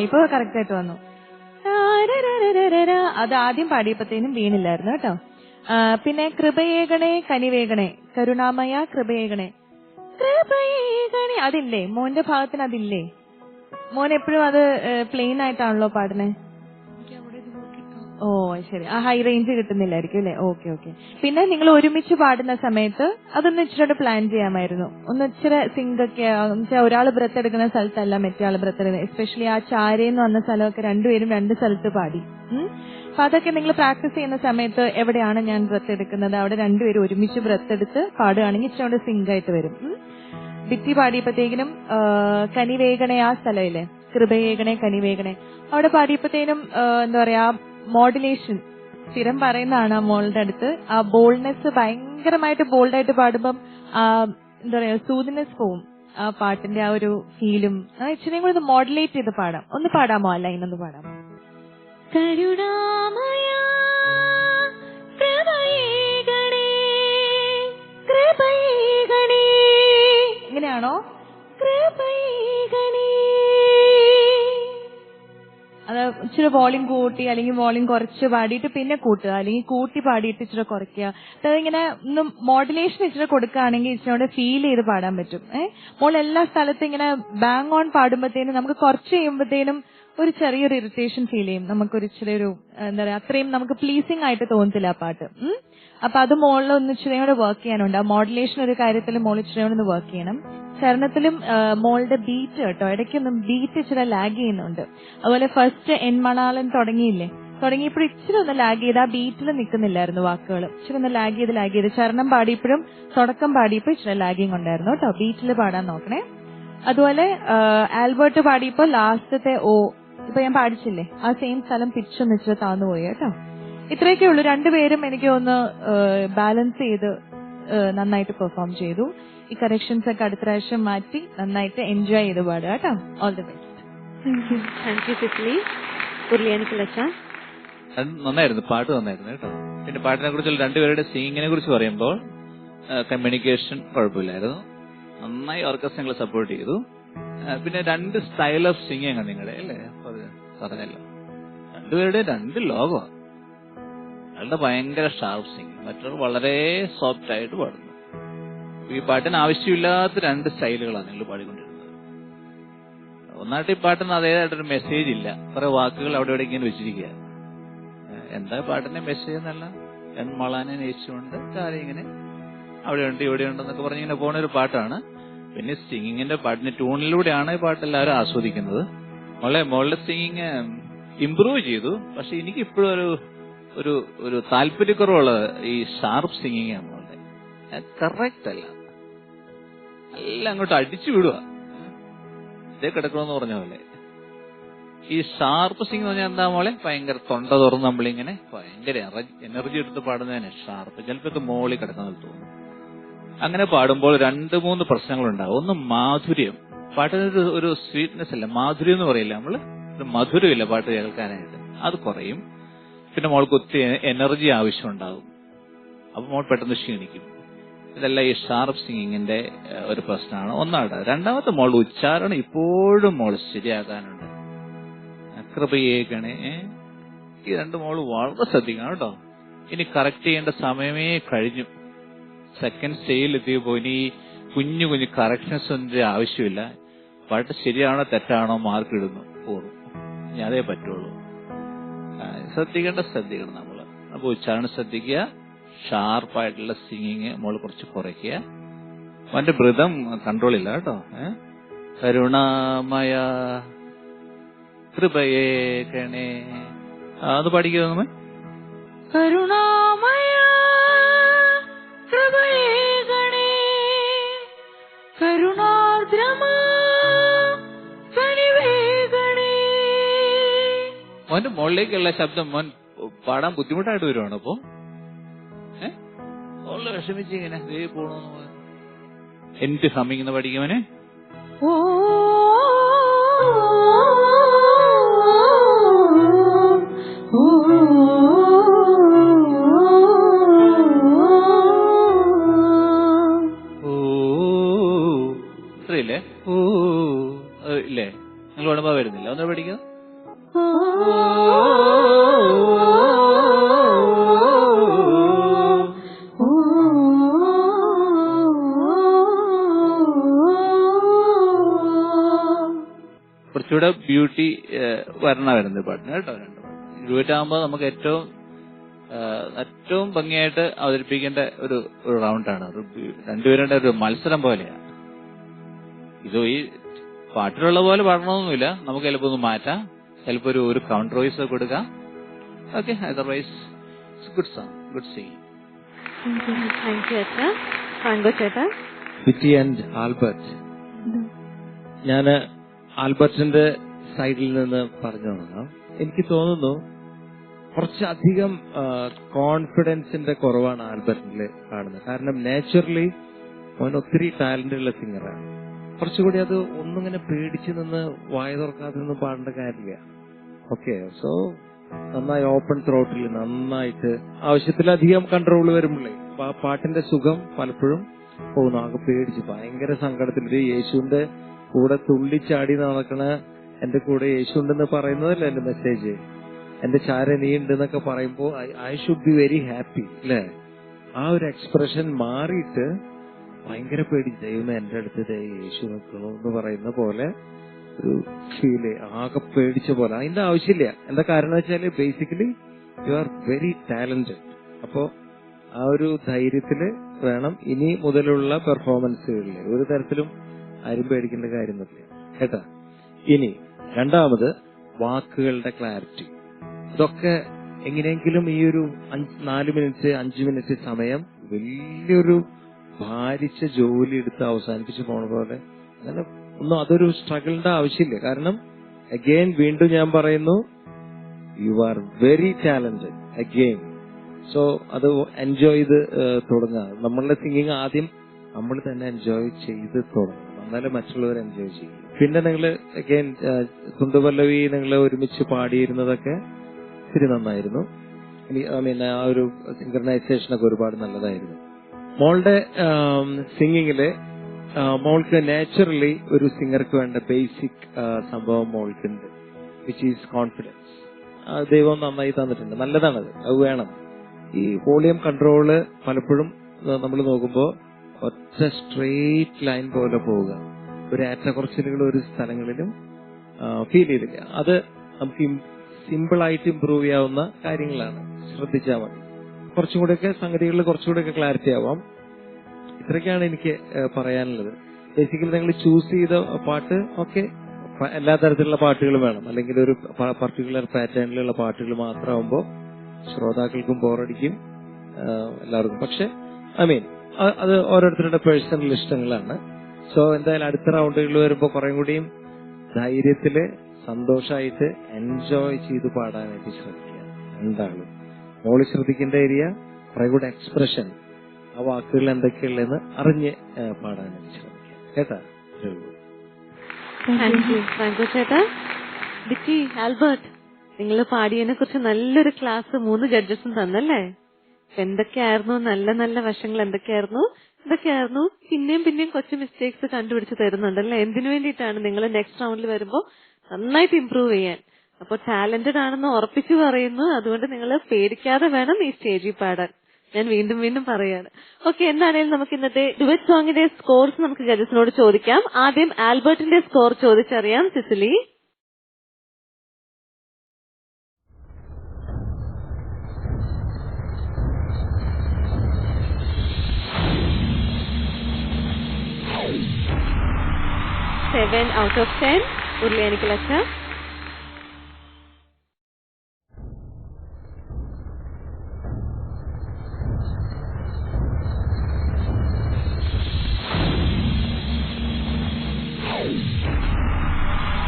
ഇപ്പൊ കറക്റ്റ് ആയിട്ട് വന്നു. അത് ആദ്യം പാടിയപ്പോഴത്തേനും വീണില്ലായിരുന്നു കേട്ടോ. പിന്നെ കൃപയേകണേ കനിവേകണേ കരുണാമയ കൃപയേകണേ കൃപയേകണേ അതില്ലേ മോന്റെ ഭാഗത്തിന്? അതില്ലേ? മോൻ എപ്പോഴും അത് പ്ലെയിൻ ആയിട്ടാണല്ലോ പാടുന്നേ. ഓ ശരി, ആ ഹൈ റേഞ്ച് കിട്ടുന്നില്ലായിരിക്കും അല്ലെ? Okay okay. പിന്നെ നിങ്ങൾ ഒരുമിച്ച് പാടുന്ന സമയത്ത് അതൊന്ന് ഇച്ചിരി പ്ലാൻ ചെയ്യാമായിരുന്നു. ഒന്ന് ഇച്ചിരി സിങ്ക് ഒക്കെ ഒരാൾ ബ്രത്ത് എടുക്കുന്ന സ്ഥലത്തല്ല മറ്റേ ആൾ ബ്രത്ത് എടുക്കുന്നത്. എസ്പെഷ്യലി ആ ചാരേന്ന് വന്ന സ്ഥലമൊക്കെ രണ്ടുപേരും രണ്ട് സ്ഥലത്ത് പാടി. അപ്പൊ അതൊക്കെ നിങ്ങൾ പ്രാക്ടീസ് ചെയ്യുന്ന സമയത്ത് എവിടെയാണ് ഞാൻ ബ്രത്ത് എടുക്കുന്നത് അവിടെ രണ്ടുപേരും ഒരുമിച്ച് ബ്രത്ത് എടുത്ത് പാടുകയാണെങ്കിൽ ഇച്ചിരി സിങ്ക് ആയിട്ട് വരും. ഭിത്തി പാടിയപ്പോഴത്തേക്കിനും കനിവേഗണേ ആ സ്ഥലമില്ലേ, കൃപയേഗണേ കനിവേഗണേ, അവിടെ പാടിയപ്പോഴത്തേനും എന്താ പറയാ മോഡുലേഷൻ സ്ഥിരം പറയുന്നതാണ് ആ മോളുടെ അടുത്ത്. ആ ബോൾഡ്നെസ് ഭയങ്കരമായിട്ട് ബോൾഡായിട്ട് പാടുമ്പം എന്താ പറയാ സൂദിനെസ് പോവും ആ പാട്ടിന്റെ ആ ഒരു ഫീലും. ഇച്ചിരി കൂടി ഒന്ന് മോഡുലേറ്റ് ചെയ്ത് പാടാം. ഒന്ന് പാടാമോ ആ ലൈൻ ഒന്ന് പാടാമോ? കരുണാമയ കൃപയേകണേ കൃപയേകണേ, ഇങ്ങനെയാണോ? കൃപയേകണേ. അത് ഇച്ചിരി വോളിയം കൂട്ടി അല്ലെങ്കിൽ വോളിയം കുറച്ച് പാടിയിട്ട് പിന്നെ കൂട്ടുക, അല്ലെങ്കിൽ കൂട്ടി പാടിയിട്ട് ഇച്ചിരി കുറയ്ക്കുക. അതിങ്ങനെ ഒന്ന് മോഡുലേഷൻ ഇച്ചിരി കൊടുക്കുകയാണെങ്കിൽ ഇച്ചിരി ഫീൽ ചെയ്ത് പാടാൻ പറ്റും. മോൾ എല്ലാ സ്ഥലത്തും ഇങ്ങനെ ബാങ് ഓൺ പാടുമ്പോഴത്തേനും നമുക്ക് കുറച്ച് ചെയ്യുമ്പോഴത്തേനും ഒരു ചെറിയൊരു ഇറിറ്റേഷൻ ഫീൽ ചെയ്യും. നമുക്കൊരു ഇച്ചിരി ഒരു എന്താ പറയാ അത്രയും നമുക്ക് പ്ലീസിംഗ് ആയിട്ട് തോന്നത്തില്ല ആ പാട്ട്. അപ്പൊ അത് മോളിൽ ഒന്ന് ഇച്ചിരി കൂടെ വർക്ക് ചെയ്യാനുണ്ട്. ആ മോഡുലേഷൻ ഒരു കാര്യത്തിൽ മോൾ ഇച്ചിരി കൂടെ ഒന്ന് വർക്ക് ചെയ്യണം. ചരണത്തിലും മോളുടെ ബീറ്റ് കേട്ടോ, ഇടയ്ക്കൊന്നും ബീറ്റ് ഇച്ചിരി ലാഗ് ചെയ്യുന്നുണ്ട്. അതുപോലെ ഫസ്റ്റ് എൻമണാലൻ തുടങ്ങിയപ്പോഴും ഇച്ചിരി ഒന്ന് ലാഗ് ചെയ്ത് ആ ബീറ്റിൽ നിൽക്കുന്നില്ലായിരുന്നു വാക്കുകൾ. ഇച്ചിരി ഒന്ന് ലാഗ് ചെയ്ത് ചരണം പാടിയപ്പോഴും തുടക്കം പാടിയപ്പോ ഇച്ചിരി ലാഗിങ് ഉണ്ടായിരുന്നു കേട്ടോ. ബീറ്റിൽ പാടാൻ നോക്കണേ. അതുപോലെ ആൽബർട്ട് പാടിയപ്പോ ലാസ്റ്റത്തെ ഓ ഇപ്പൊ ഞാൻ പാടിച്ചില്ലേ ആ സെയിം സ്ഥലം പിച്ചൊന്ന് ഇച്ചിരി താന്നു പോയി കേട്ടോ. ഇത്രയൊക്കെ ഉള്ളൂ. രണ്ടുപേരും എനിക്ക് ഒന്ന് ബാലൻസ് ചെയ്ത് നന്നായിട്ട് പെർഫോം ചെയ്തു. ഈ കറക്ഷൻസ് ഒക്കെ അടുത്ത പ്രാവശ്യം മാറ്റി നന്നായിട്ട് എൻജോയ് ചെയ്ത് പാടുക കേട്ടോ. All the best. Thank you Cicily. ഉരുളിയാനിക്കിലച്ച അത് നന്നായിരുന്നു, പാട്ട് നന്നായിരുന്നു കേട്ടോ. പിന്നെ പാട്ടിനെ കുറിച്ചുള്ള രണ്ടുപേരുടെ സിംഗിങ്ങിനെ കുറിച്ച് പറയുമ്പോൾ കമ്മ്യൂണിക്കേഷൻ കുഴപ്പമില്ലായിരുന്നു, നന്നായി ഓർക്കസ്ട്രകളെ സപ്പോർട്ട് ചെയ്തു. പിന്നെ രണ്ട് സ്റ്റൈൽ ഓഫ് സിംഗിങ് നിങ്ങളുടെ അല്ലേ പറഞ്ഞല്ലോ. രണ്ടുപേരുടെയും രണ്ട് ലോകമാണ്. അയാളുടെ ഭയങ്കര ഷാർപ്പ് സിംഗിങ്, മറ്റൊരു വളരെ സോഫ്റ്റ് ആയിട്ട് പാടുന്നു. ഈ പാട്ടിന് ആവശ്യമില്ലാത്ത രണ്ട് സ്റ്റൈലുകളാണ് നിങ്ങൾ പാടിക്കൊണ്ടിരുന്നത്. ഒന്നായിട്ട് ഈ പാട്ടിന് അതേതായിട്ടൊരു മെസ്സേജ് ഇല്ല, കുറെ വാക്കുകൾ അവിടെ ഇവിടെ ഇങ്ങനെ വെച്ചിരിക്കുക. എന്താ പാട്ടിന്റെ മെസ്സേജ് എന്നല്ല, എൺമളാനെ നയിച്ചുകൊണ്ട് കാര്യം ഇങ്ങനെ അവിടെയുണ്ട് ഇവിടെയുണ്ട് എന്നൊക്കെ പറഞ്ഞ് ഇങ്ങനെ പോകുന്ന ഒരു പാട്ടാണ്. പിന്നെ സിംഗിങ്ങിന്റെ പാട്ടിന്റെ ട്യൂണിലൂടെയാണ് ഈ പാട്ട് എല്ലാവരും ആസ്വദിക്കുന്നത്. മോളുടെ സിംഗിങ് ഇംപ്രൂവ് ചെയ്തു. പക്ഷെ എനിക്ക് ഇപ്പോഴും ഒരു ഒരു താല്പര്യക്കുറവുള്ളത് ഈ ഷാർപ്പ് സിംഗിങ് ആണ്. മോളുടെ കറക്റ്റ് അല്ല, എല്ലാം അങ്ങോട്ട് അടിച്ചു വിടുക, ഇതേ കിടക്കണമെന്ന് പറഞ്ഞ പോലെ. ഈ ഷാർപ്പ് സിംഗ് എന്ന് പറഞ്ഞാൽ എന്താ മോളെ, ഭയങ്കര തൊണ്ട തുറന്ന് നമ്മളിങ്ങനെ ഭയങ്കര എനർജി എടുത്ത് പാടുന്നതിന് ഷാർപ്പ്. ചിലപ്പോൾ മോളിൽ കിടക്കുന്നത് തോന്നും. അങ്ങനെ പാടുമ്പോൾ 2-3 പ്രശ്നങ്ങളുണ്ടാവും. ഒന്ന് മാധുര്യം, പാട്ടിനൊരു ഒരു സ്വീറ്റ്നെസ് ഇല്ല, മാധുര്യം എന്ന് പറയില്ല നമ്മള്, ഒരു മധുരമില്ല പാട്ട് കേൾക്കാനായിട്ട്, അത് കുറയും. പിന്നെ മോൾക്ക് ഒത്തിരി എനർജി ആവശ്യമുണ്ടാകും, അപ്പൊ മോൾ പെട്ടെന്ന് ക്ഷീണിക്കും. ഇതെല്ലാം ഈ ഷാർപ്പ് സിംഗിങ്ങിന്റെ ഒരു പ്രശ്നമാണ്. ഒന്നാണ്. രണ്ടാമത്തെ മോളുടെ ഉച്ചാരണം ഇപ്പോഴും മോൾ ശരിയാക്കാനുണ്ട്. കൃപയേകണേ, ഈ രണ്ട് മോള് വളരെ ശ്രദ്ധിക്കണം കേട്ടോ. ഇനി കറക്റ്റ് ചെയ്യേണ്ട സമയമേ കഴിഞ്ഞു. സെക്കൻഡ് സ്റ്റേജിൽ എത്തിയപ്പോ ഇനി കുഞ്ഞു കുഞ്ഞു കറക്ഷൻസ് ഒന്നും ആവശ്യമില്ല. പാട്ട് ശരിയാണോ തെറ്റാണോ മാർക്ക് ഇടുന്നു, പോറും. ഇനി അതേ പറ്റുള്ളൂ. ശ്രദ്ധിക്കണം നമ്മള്. അപ്പൊ ഉച്ചാരണം ശ്രദ്ധിക്കുക, ഷാർപ്പായിട്ടുള്ള സിംഗിങ് മോള് കുറച്ച് കുറയ്ക്കുക. അവന്റെ ബ്രിതം കൺട്രോൾ ഇല്ല കേട്ടോ. കരുണാമയ കൃപയേകണേ, അത് പഠിക്കുക നമ്മൾ. കരുണാമയ കൃപയേകണേ, കരുണാർദ്രമാ കനിവേകണേ. മോന്റെ മുകളിലേക്കുള്ള ശബ്ദം മോൻ പാടാൻ ബുദ്ധിമുട്ടായിട്ട് വരുവാണ്. അപ്പൊ മോള് വിഷമിച്ചിങ്ങനെ ദേ പോണോന്ന് എന്ത് ഹമ്മിങ് എന്ന് പഠിക്കുമോനെ. ഓ ഇല്ലേ ഇല്ലേ, നിങ്ങൾ ഉടമ്പ വരുന്നില്ല, ഒന്ന് പഠിക്കുക. കുറച്ചുകൂടെ ബ്യൂട്ടി വരുന്നത് പാട്ടിന് കേട്ടോ. ഡ്യൂറ്റാകുമ്പോൾ നമുക്ക് ഏറ്റവും ഭംഗിയായിട്ട് അവതരിപ്പിക്കേണ്ട ഒരു റൗണ്ടാണ്. രണ്ടുപേരുടെ ഒരു മത്സരം പോലെയാണ് ഇത്. ഈ പാട്ടിലുള്ള പോലെ പാടണമെന്നൊന്നുമില്ല, നമുക്ക് ചിലപ്പോൾ ഒന്ന് മാറ്റാം, ചിലപ്പോൾ ഒരു കൗണ്ടർ വോയിസ് കൊടുക്കാം. Okay, otherwise good song, good singing. Thank you അച്ഛാ. ഫ്രാങ്കോ ചേട്ടാ. വിറ്റി ആൻഡ് ആൽബർട്ട്, ഞാൻ ആൽബർട്ടിന്റെ സൈഡിൽ നിന്ന് പറഞ്ഞു തുടങ്ങാം. എനിക്ക് തോന്നുന്നു കുറച്ചധികം കോൺഫിഡൻസിന്റെ കുറവാണ് ആൽബർട്ടിൽ കാണുന്നത്. കാരണം നാച്ചുറലി അവൻ ഒത്തിരി ടാലന്റ് ഉള്ള സിംഗറാണ്. കുറച്ചുകൂടി അത് ഒന്നിങ്ങനെ പേടിച്ചു നിന്ന് വായ തുറക്കാതെ നിന്ന് പാടേണ്ട കാര്യമില്ല. ഓക്കെ, സോ നന്നായി ഓപ്പൺ ത്രോട്ടിൽ നന്നായിട്ട് ആവശ്യത്തിലധികം കൺട്രോൾ വരുമ്പോഴേ ആ പാട്ടിന്റെ സുഖം പലപ്പോഴും പോകുന്നു. ആകെ പേടിച്ച് ഭയങ്കര സങ്കടത്തിൽ യേശുവിന്റെ കൂടെ തുള്ളിച്ചാടി നടക്കണ എന്റെ കൂടെ യേശു ഉണ്ടെന്ന് പറയുന്നതല്ലേ എന്റെ മെസ്സേജ്. എന്റെ ചാര നീ ഉണ്ട് എന്നൊക്കെ പറയുമ്പോ I should be very happy അല്ലേ. ആ ഒരു എക്സ്പ്രഷൻ മാറിയിട്ട് ഭയങ്കര പേടി, ദൈവം എന്റെ അടുത്ത് യേശു നിൽക്കണു എന്ന് പറയുന്ന പോലെ ഒരു ഫീല്, ആകെ പേടിച്ച പോലെ. അതിന്റെ ആവശ്യമില്ല. എന്താ കാരണം വെച്ചാല് basically you are very talented. അപ്പോ ആ ഒരു ധൈര്യത്തില് വേണം ഇനി മുതലുള്ള പെർഫോമൻസുകളിൽ ഒരു തരത്തിലും ആരും പേടിക്കേണ്ട കാര്യമൊന്നുമില്ല കേട്ടാ. ഇനി രണ്ടാമത് വാക്കുകളുടെ ക്ലാരിറ്റി. ഇതൊക്കെ എങ്ങനെയെങ്കിലും ഈ ഒരു 4 മിനിറ്റ് 5 മിനിറ്റ് സമയം വലിയൊരു ഭാരിച്ച ജോലി എടുത്ത് അവസാനിപ്പിച്ച് പോണ പോലെ അങ്ങനെ ഒന്നും അതൊരു സ്ട്രഗിളിന്റെ ആവശ്യമില്ല. കാരണം അഗെയിൻ വീണ്ടും ഞാൻ പറയുന്നു, you are very talented again. So അത് എൻജോയ് ചെയ്ത് തുടങ്ങുക. നമ്മളുടെ സിംഗിങ് ആദ്യം നമ്മൾ തന്നെ എൻജോയ് ചെയ്ത് തുടങ്ങും, എന്നാലും മറ്റുള്ളവർ എൻജോയ് ചെയ്യും. പിന്നെ നിങ്ങൾ അഗെയിൻ തുണ്ടുപല്ലവി നിങ്ങൾ ഒരുമിച്ച് പാടിയിരുന്നതൊക്കെ ഇത്തിരി നന്നായിരുന്നു. ആ ഒരു സിംഗർണൈസേഷനൊക്കെ ഒരുപാട് നല്ലതായിരുന്നു. മോളുടെ സിംഗിങ്ങില് മോൾക്ക് നാച്ചുറലി ഒരു സിംഗർക്ക് വേണ്ട ബേസിക് സംഭവം മോൾക്കുണ്ട്, വിച്ച് ഈസ് കോൺഫിഡൻസ്. ദൈവം നന്നായി തന്നിട്ടുണ്ട്. നല്ലതാണത്, അത് വേണം. ഈ വോളിയം കൺട്രോള് പലപ്പോഴും നമ്മൾ നോക്കുമ്പോൾ ഒറ്റ സ്ട്രെയിറ്റ് ലൈൻ പോലെ പോവുക, ഒരു ഏറ്റക്കുറച്ചിലുകൾ ഒരു സ്ഥലങ്ങളിലും ഫീൽ ചെയ്തില്ല. അത് നമുക്ക് സിമ്പിളായിട്ട് ഇമ്പ്രൂവ് ചെയ്യാവുന്ന കാര്യങ്ങളാണ്, ശ്രദ്ധിച്ചാൽ മതി. കുറച്ചും കൂടെയൊക്കെ സംഗതികളിൽ കുറച്ചുകൂടെയൊക്കെ ക്ലാരിറ്റി ആവാം. ഇത്രയൊക്കെയാണ് എനിക്ക് പറയാനുള്ളത്. ബേസിക്കലി നിങ്ങൾ ചൂസ് ചെയ്ത പാട്ട് ഒക്കെ എല്ലാ തരത്തിലുള്ള പാട്ടുകളും വേണം, അല്ലെങ്കിൽ ഒരു പർട്ടിക്കുലർ പാറ്റേണിലുള്ള പാട്ടുകൾ മാത്രമാകുമ്പോൾ ശ്രോതാക്കൾക്കും ബോറടിക്കും, എല്ലാവർക്കും. പക്ഷെ അത് ഓരോരുത്തരുടെ പേഴ്സണൽ ഇഷ്ടങ്ങളാണ്. സോ എന്തായാലും അടുത്ത റൗണ്ടുകൾ വരുമ്പോൾ കുറെ കൂടിയും ധൈര്യത്തില് സന്തോഷമായിട്ട് എൻജോയ് ചെയ്ത് പാടാനായിട്ട് ശ്രമിക്കുക. എന്തായാലും മോള് ശ്രദ്ധിക്കേണ്ട ഏരിയ കുറെ കൂടെ എക്സ്പ്രഷൻ, ആ വാക്കുകൾ എന്തൊക്കെയുള്ളതെന്ന് അറിഞ്ഞ് പാടാനായിട്ട് ശ്രമിക്കുക. കേട്ടാ? ഫ്രാങ്കോ ചേട്ടാ, ഡിക്കി, ആൽബർട്ട്, നിങ്ങൾ പാടിയതിനെ കുറിച്ച് നല്ലൊരു ക്ലാസ് 3 ജഡ്ജസും തന്നല്ലേ? എന്തൊക്കെയായിരുന്നു നല്ല നല്ല വശങ്ങൾ, എന്തൊക്കെയായിരുന്നു പിന്നെയും കൊച്ചു മിസ്റ്റേക്സ് കണ്ടുപിടിച്ച് തരുന്നുണ്ടല്ലേ? എന്തിനു വേണ്ടിയിട്ടാണ്? നിങ്ങൾ നെക്സ്റ്റ് റൗണ്ടിൽ വരുമ്പോ നന്നായിട്ട് ഇമ്പ്രൂവ് ചെയ്യാൻ. അപ്പൊ ടാലന്റഡ് ആണെന്ന് ഉറപ്പിച്ചു പറയുന്നു. അതുകൊണ്ട് നിങ്ങൾ പേടിക്കാതെ വേണം ഈ സ്റ്റേജിൽ പാടാൻ. ഞാൻ വീണ്ടും പറയാണ്. ഓക്കെ, എന്താണേലും നമുക്ക് ഇന്നത്തെ ഡുവറ്റ് സോങ്ങിന്റെ സ്കോർസ് നമുക്ക് ജഡ്ജസിനോട് ചോദിക്കാം. ആദ്യം ആൽബർട്ടിന്റെ സ്കോർ ചോദിച്ചറിയാം. സിസിലി. Seven out of 10. ഉരുളിയാനിക്കൽ അച്ഛ.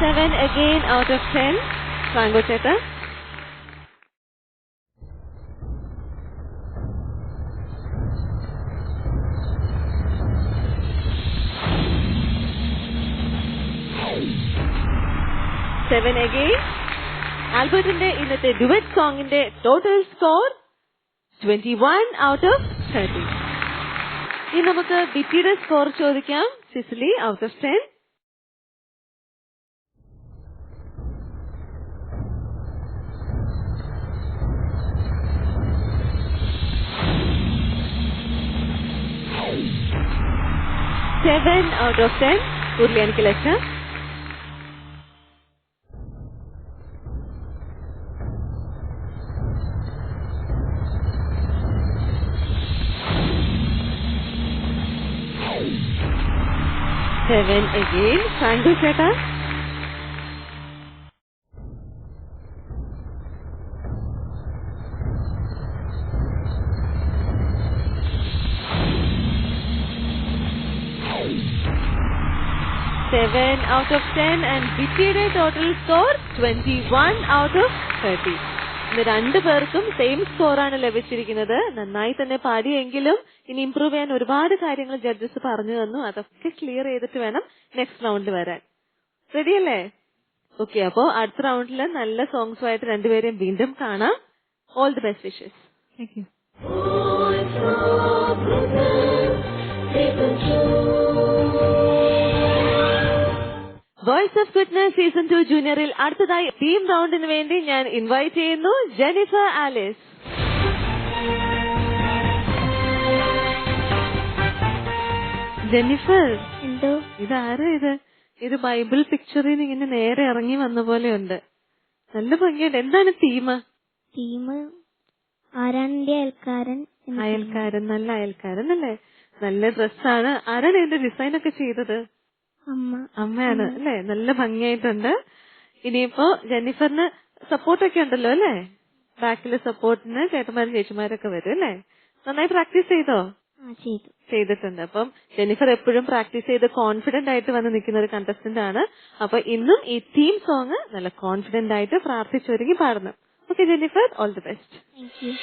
Seven again out of 10. Franco ചേട്ടാ. Seven again. ആൽബർട്ടിന്റെ ഇന്നത്തെ ഡുവറ്റ് സോങ്ങിന്റെ ടോട്ടൽ സ്കോർ 21 out of 30. ഇനി നമുക്ക് ബിറ്റിയുടെ സ്കോർ ചോദിക്കാം. Cicily, out of 10. Seven out of 10. ഉരുളിയാനിക്കൽ അച്ഛ. Seven again. ഫ്രാങ്കോ ചേട്ടാ. Seven out of 10 and ബിറ്റിയുടെ ടോട്ടൽ സ്കോർ 21 out of 30. ഇന്ന് 2 പേർക്കും സെയിം സ്കോറാണ് ലഭിച്ചിരിക്കുന്നത്. നന്നായി തന്നെ പാടിയെങ്കിലും ഇനി ഇംപ്രൂവ് ചെയ്യാൻ ഒരുപാട് കാര്യങ്ങൾ ജഡ്ജസ് പറഞ്ഞു തന്നു. അതൊക്കെ ക്ലിയർ ചെയ്തിട്ട് വേണം നെക്സ്റ്റ് റൗണ്ടിൽ വരാൻ. റെഡിയല്ലേ? ഓക്കെ, അപ്പോ അടുത്ത റൗണ്ടിൽ നല്ല സോങ്സുമായിട്ട് രണ്ടുപേരെയും വീണ്ടും കാണാം. All the best wishes. Thank you. Voice of goodness season 2 ജൂനിയറിൽ അടുത്തതായി ടീം റൗണ്ടിന് വേണ്ടി ഞാൻ ഇൻവൈറ്റ് ചെയ്യുന്നു ജെന്നിഫർ ആലിസ്. ജെന്നിഫർ, എന്തോ ഇതാരാ ഇത് ബൈബിൾ പിക്ചറിൽ നിന്ന് ഇങ്ങനെ നേരെ ഇറങ്ങി വന്ന പോലെയുണ്ട്. നല്ല ഭംഗിയുണ്ട്. എന്താണ് തീം? ആരാന്റെ അയൽക്കാരൻ. നല്ല അയൽക്കാരൻ അല്ലേ? നല്ല ഡ്രസ്സാണ്. ആരാണ് ഇതിന്റെ ഡിസൈൻ ഒക്കെ ചെയ്തത്? അമ്മയാണ് അല്ലേ? നല്ല ഭംഗിയായിട്ടുണ്ട്. ഇനിയിപ്പോ ജെന്നിഫറിന് സപ്പോർട്ടൊക്കെ ഉണ്ടല്ലോ അല്ലേ? ബാക്കില് സപ്പോർട്ടിന് ചേട്ടന്മാരും ചേച്ചിമാരൊക്കെ വരും അല്ലേ? നന്നായി പ്രാക്ടീസ് ചെയ്തോ? ചെയ്തിട്ടുണ്ട്. അപ്പം ജെന്നിഫർ എപ്പോഴും പ്രാക്ടീസ് ചെയ്ത് കോൺഫിഡന്റ് ആയിട്ട് വന്ന് നിൽക്കുന്ന ഒരു കണ്ടസ്റ്റന്റ് ആണ്. അപ്പൊ ഇന്നും ഈ തീം സോങ് നല്ല കോൺഫിഡന്റ് ആയിട്ട് പ്രാർത്ഥിച്ചൊരുങ്ങി പാടണം. Okay Jennifer, all the best. Thank U.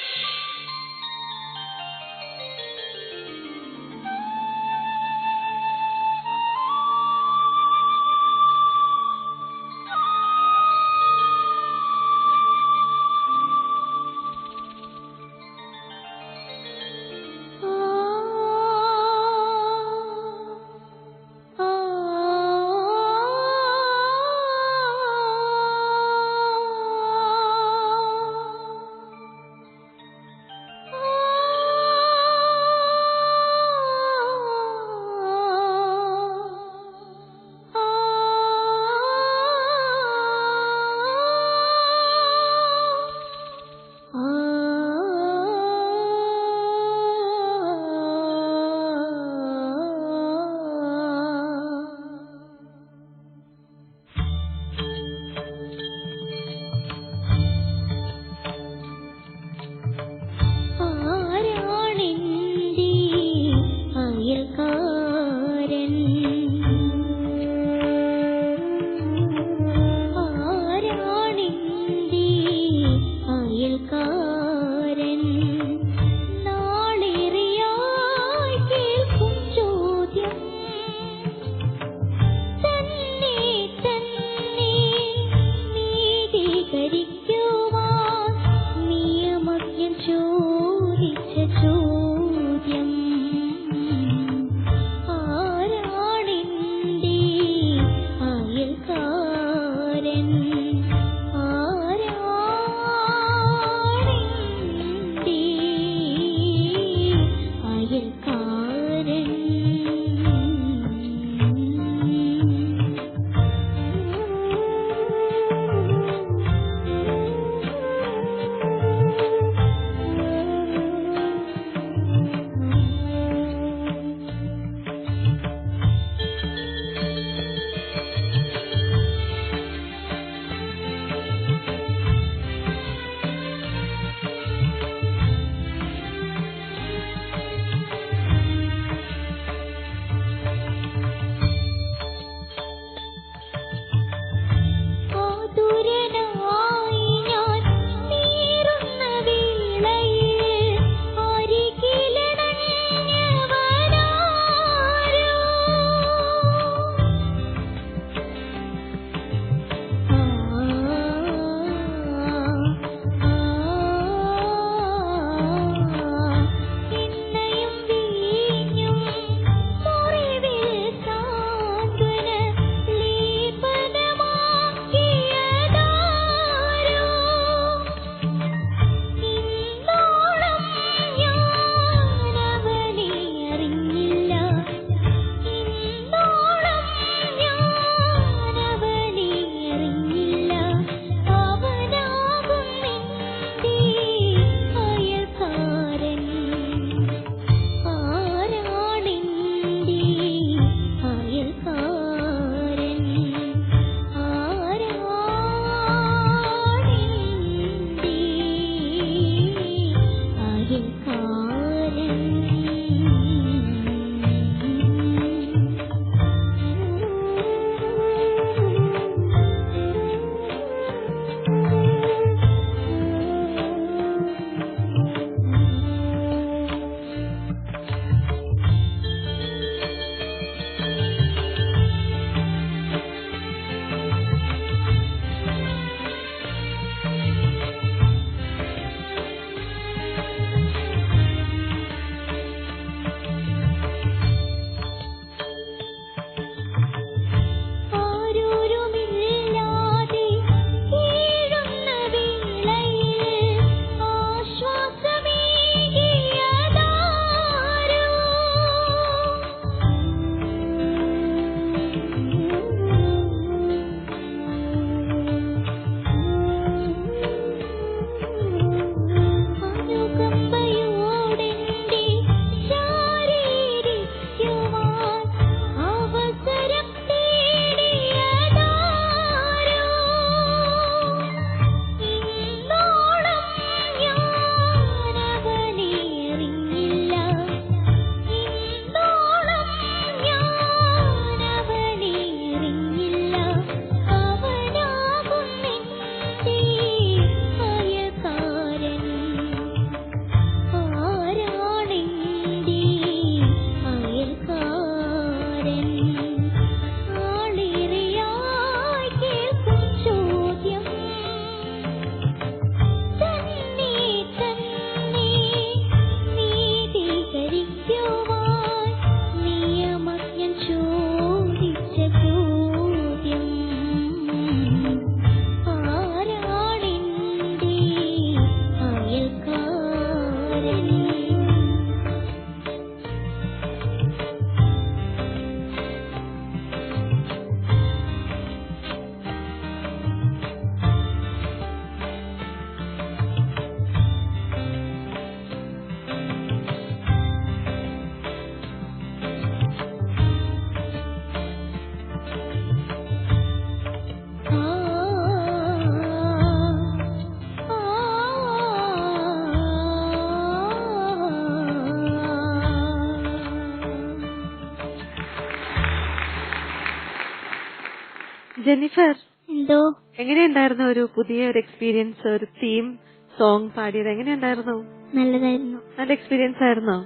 Jennifer, എന്തോ എങ്ങനെയുണ്ടായിരുന്നു ഒരു പുതിയ ഒരു എക്സ്പീരിയൻസ്, ഒരു തീം സോങ് പാടിയത് എങ്ങനെയുണ്ടായിരുന്നു? നല്ലതായിരുന്നു. നല്ല എക്സ്പീരിയൻസ് ആയിരുന്നോ?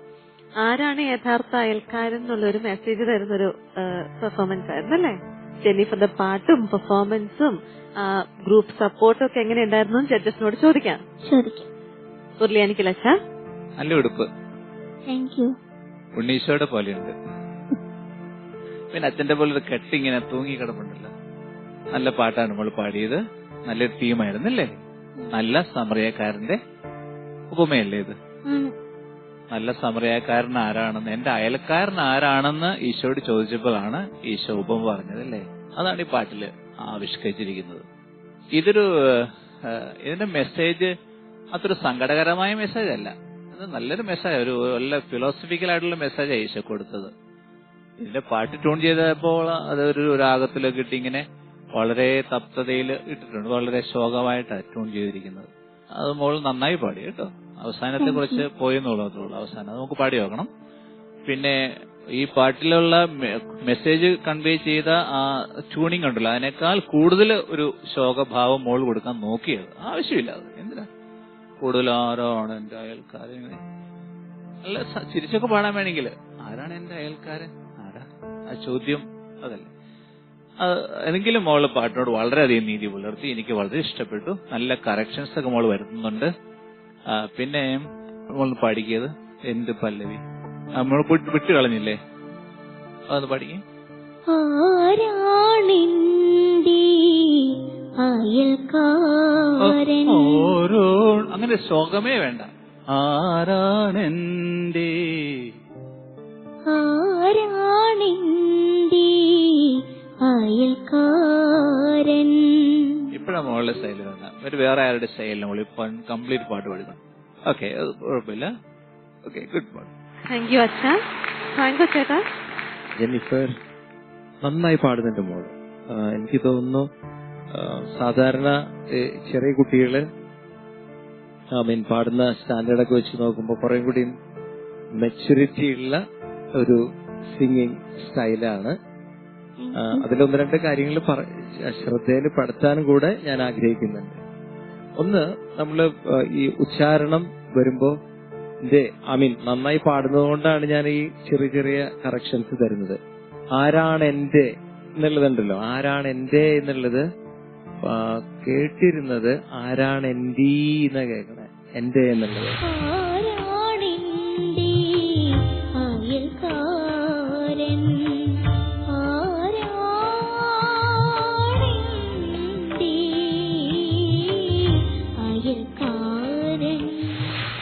ആരാണ് യഥാർത്ഥ അയൽക്കാരൻ എന്നുള്ള ഒരു മെസ്സേജ് തരുന്നൊരു പെർഫോമൻസ് ആയിരുന്നു അല്ലേ? ജെന്നിഫറിന്റെ പാട്ടും പെർഫോമൻസും ഗ്രൂപ്പ് സപ്പോർട്ടും ഒക്കെ എങ്ങനെയുണ്ടായിരുന്നു ജഡ്ജസിനോട് ചോദിക്കാം. ചോദിക്കാം. ഉരുളിയാനിക്ക് ലച്ച നല്ല ഉടുപ്പ്, താങ്ക് യു. ഉണ്ണീശോയുടെ പോലെയുണ്ട്. പിന്നെ അച്ഛന്റെ പോലെ ഒരു കെട്ടിങ്ങനെ തൂങ്ങി കിടപ്പുണ്ടല്ലോ. നല്ല പാട്ടാണ് നമ്മൾ പാടിയത്. നല്ലൊരു തീമായിരുന്നല്ലേ? നല്ല സമറിയക്കാരന്റെ ഉപമയല്ലേ ഇത്? നല്ല സമറിയക്കാരൻ ആരാണെന്ന്, എന്റെ അയൽക്കാരൻ ആരാണെന്ന് ഈശോയോട് ചോദിച്ചപ്പോഴാണ് ഈശോ ഉപമ പറഞ്ഞത് അല്ലേ? അതാണ് ഈ പാട്ടില് ആവിഷ്കരിച്ചിരിക്കുന്നത്. ഇതിന്റെ മെസ്സേജ് അത്ര സങ്കടകരമായ മെസ്സേജ് അല്ല. അത് നല്ലൊരു മെസ്സേജ്, ഒരു നല്ല ഫിലോസഫിക്കൽ ആയിട്ടുള്ള മെസ്സേജാണ് ഈശോ കൊടുത്തത്. ഇതിന്റെ പാട്ട് ട്യൂൺ ചെയ്തപ്പോൾ അതൊരു രാഗത്തിലൊക്കെ ഇട്ട് ഇങ്ങനെ വളരെ തപ്തതയിൽ ഇട്ടിട്ടുണ്ട്. വളരെ ശോകമായിട്ടാണ് ട്യൂൺ ചെയ്തിരിക്കുന്നത്. അത് മോൾ നന്നായി പാടി കേട്ടോ. അവസാനത്തെ കുറച്ച് പോയെന്നുള്ളൂ. അവസാനം അത് നമുക്ക് പാടി നോക്കണം. പിന്നെ ഈ പാട്ടിലുള്ള മെസ്സേജ് കൺവേ ചെയ്ത ആ ട്യൂണിംഗ് ഉണ്ടല്ലോ, അതിനേക്കാൾ കൂടുതൽ ഒരു ശോകഭാവം മോൾ കൊടുക്കാൻ നോക്കിയത് ആവശ്യമില്ല. അത് എന്തിനാ കൂടുതൽ ആരാണ് എന്റെ അയൽക്കാരൻ, അല്ല ചിരിച്ചൊക്കെ പാടാൻ വേണമെങ്കിൽ ആരാണ് എന്റെ അയൽക്കാരൻ, ആരാ ആ ചോദ്യം അതല്ലേ. എങ്കിലും മോള് പാട്ടിനോട് വളരെയധികം നീതി പുലർത്തി. എനിക്ക് വളരെ ഇഷ്ടപ്പെട്ടു. നല്ല കറക്ഷൻസ് ഒക്കെ മോള് വരുത്തുന്നുണ്ട്. പിന്നെ മോള് പാടിക്കിയത് എന്ത് പല്ലവി നമ്മൾ വിട്ടു കളഞ്ഞില്ലേ, അതൊന്ന് പാടിക്കേ. ഓരോ അങ്ങനെ ശോകമേ വേണ്ട. ആരാണെന്റെ അയൽക്കാരൻ. ഇപ്പഴാ മോളുടെ സ്റ്റൈല് വേണ്ട, വേറെ ആരുടെ സ്റ്റൈലിൽ നമ്മൾ ഇപ്പൊ കംപ്ലീറ്റ് പാട്ട് പാടുന്നു. ഓക്കെ, അത് കുഴപ്പമില്ല. ഓക്കെ, ഗുഡ് പാട്ട്. താങ്ക് യു അച്ഛാ. ചേട്ടാ, ജെന്നിഫർ നന്നായി പാടുന്നുണ്ട് മോള്. എനിക്ക് തോന്നുന്നു സാധാരണ ചെറിയ കുട്ടികള് പാടുന്ന സ്റ്റാൻഡേർഡൊക്കെ വെച്ച് നോക്കുമ്പോൾ കുറെ കൂടി മെച്യൂരിറ്റി ഉള്ള ഒരു സിംഗിങ് സ്റ്റൈലാണ്. അതിലൊന്ന് രണ്ട് കാര്യങ്ങൾ ശ്രദ്ധയിൽ പെടുത്താനും കൂടെ ഞാൻ ആഗ്രഹിക്കുന്നുണ്ട്. ഒന്ന്, നമ്മള് ഈ ഉച്ചാരണം വരുമ്പോ നന്നായി പാടുന്നത് കൊണ്ടാണ് ഞാൻ ഈ ചെറിയ ചെറിയ കറക്ഷൻസ് തരുന്നത്. ആരാണ് എന്റെ എന്നുള്ളതുണ്ടല്ലോ, ആരാണ് എന്റെ എന്നുള്ളത് കേട്ടിരുന്നത് ആരാണ് എന്റെ എന്ന് കേൾക്കണേ, എന്റെ എന്നുള്ളത്.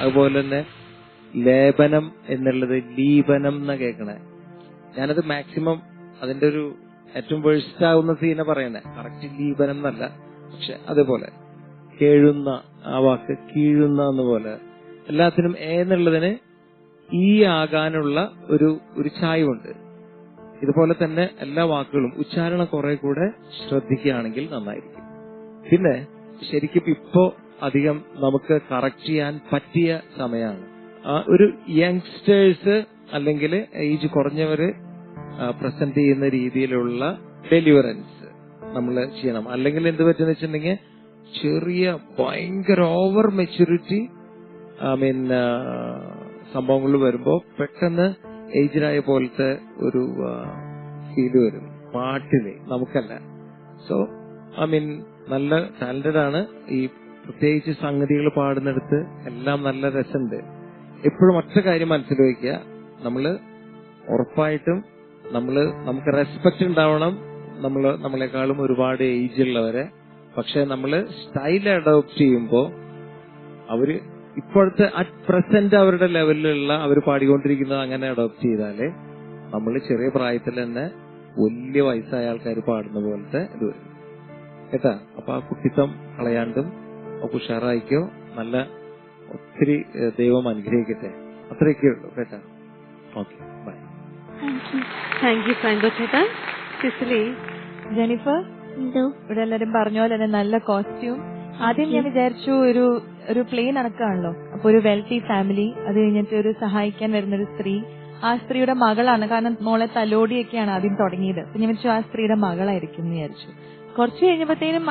അതുപോലെ തന്നെ ലേപനം എന്നുള്ളത് ലീപനം എന്ന കേൾക്കണേ. ഞാനത് മാക്സിമം അതിന്റെ ഒരു ഏറ്റവും വേഴ്സ്റ്റ് ആവുന്ന സീന പറയണേ, കറക്റ്റ് ലീപനം എന്നല്ല, പക്ഷെ അതേപോലെ കേഴുന്ന ആ വാക്ക് കീഴുന്ന എന്നപോലെ എല്ലാത്തിനും എന്നുള്ളതിന് ഈ ആകാനുള്ള ഒരു ചായവുണ്ട്. ഇതുപോലെ തന്നെ എല്ലാ വാക്കുകളും ഉച്ചാരണം കുറെ കൂടെ ശ്രദ്ധിക്കുകയാണെങ്കിൽ നന്നായിരിക്കും. പിന്നെ ശരിക്കും ഇപ്പോ അധികം നമുക്ക് കറക്റ്റ് ചെയ്യാൻ പറ്റിയ സമയമാണ്. ഒരു യങ്സ്റ്റേഴ്സ് അല്ലെങ്കിൽ ഏജ് കുറഞ്ഞവര് പ്രസന്റ് ചെയ്യുന്ന രീതിയിലുള്ള ഡെലിവറൻസ് നമ്മൾ ചെയ്യണം. അല്ലെങ്കിൽ എന്ത് പറ്റുന്ന വെച്ചിട്ടുണ്ടെങ്കിൽ ചെറിയ ഭയങ്കര ഓവർ മെച്യൂരിറ്റി സംഭവങ്ങൾ വരുമ്പോ പെട്ടെന്ന് ഏജിലായ പോലത്തെ ഒരു ഫീല് വരും പാട്ടില്, നമുക്കല്ല. സോ നല്ല ടാലന്റഡ് ആണ്. ഈ പ്രത്യേകിച്ച് സംഗതികൾ പാടുന്നിടത്ത് എല്ലാം നല്ല രസമുണ്ട്. എപ്പോഴും ഒറ്റ കാര്യം മനസ്സിൽ വയ്ക്കുക, നമ്മള് ഉറപ്പായിട്ടും നമുക്ക് റെസ്പെക്ട് ഉണ്ടാവണം നമ്മളെക്കാളും ഒരുപാട് ഏജ് ഉള്ളവരെ. പക്ഷെ നമ്മള് സ്റ്റൈൽ അഡോപ്റ്റ് ചെയ്യുമ്പോ അവര് ഇപ്പോഴത്തെ അറ്റ് പ്രസന്റ് അവരുടെ ലെവലിലുള്ള അവർ പാടിക്കൊണ്ടിരിക്കുന്നത് അങ്ങനെ അഡോപ്റ്റ് ചെയ്താലേ നമ്മൾ ചെറിയ പ്രായത്തിൽ തന്നെ വലിയ വയസ്സായ ആൾക്കാർ പാടുന്ന പോലത്തെ ഇത് വരും കേട്ടാ. അപ്പൊ ആ കുട്ടിത്തം കളയാണ്ടും ഒക്കെ ഉഷാറായിക്കോ. നല്ല ഒത്തിരി ദൈവം അനുഗ്രഹിക്കട്ടെ. അത്രയൊക്കെ ഉള്ളൂ കേട്ടാ. Okay, bye. Thank you Franco ചേട്ടാ. സിസിലി, ജെന്നിഫർ, ഇവിടെ എല്ലാരും പറഞ്ഞ പോലെ തന്നെ നല്ല കോസ്റ്റ്യൂം. ആദ്യം ഞാൻ വിചാരിച്ചു ഒരു പ്ലേ നടക്കുകയാണല്ലോ, അപ്പൊ ഒരു വെൽത്തി ഫാമിലി, അത് കഴിഞ്ഞിട്ട് ഒരു സഹായിക്കാൻ വരുന്നൊരു സ്ത്രീ, ആ സ്ത്രീയുടെ മകളാണ്. കാരണം മോളെ തലോടിയൊക്കെയാണ് ആദ്യം തുടങ്ങിയത്. അപ്പൊ ഞാൻ വിചാരിച്ചു ആ സ്ത്രീയുടെ മകളായിരിക്കും എന്ന് വിചാരിച്ചു. കുറച്ച് കഴിഞ്ഞപ്പോഴത്തേനും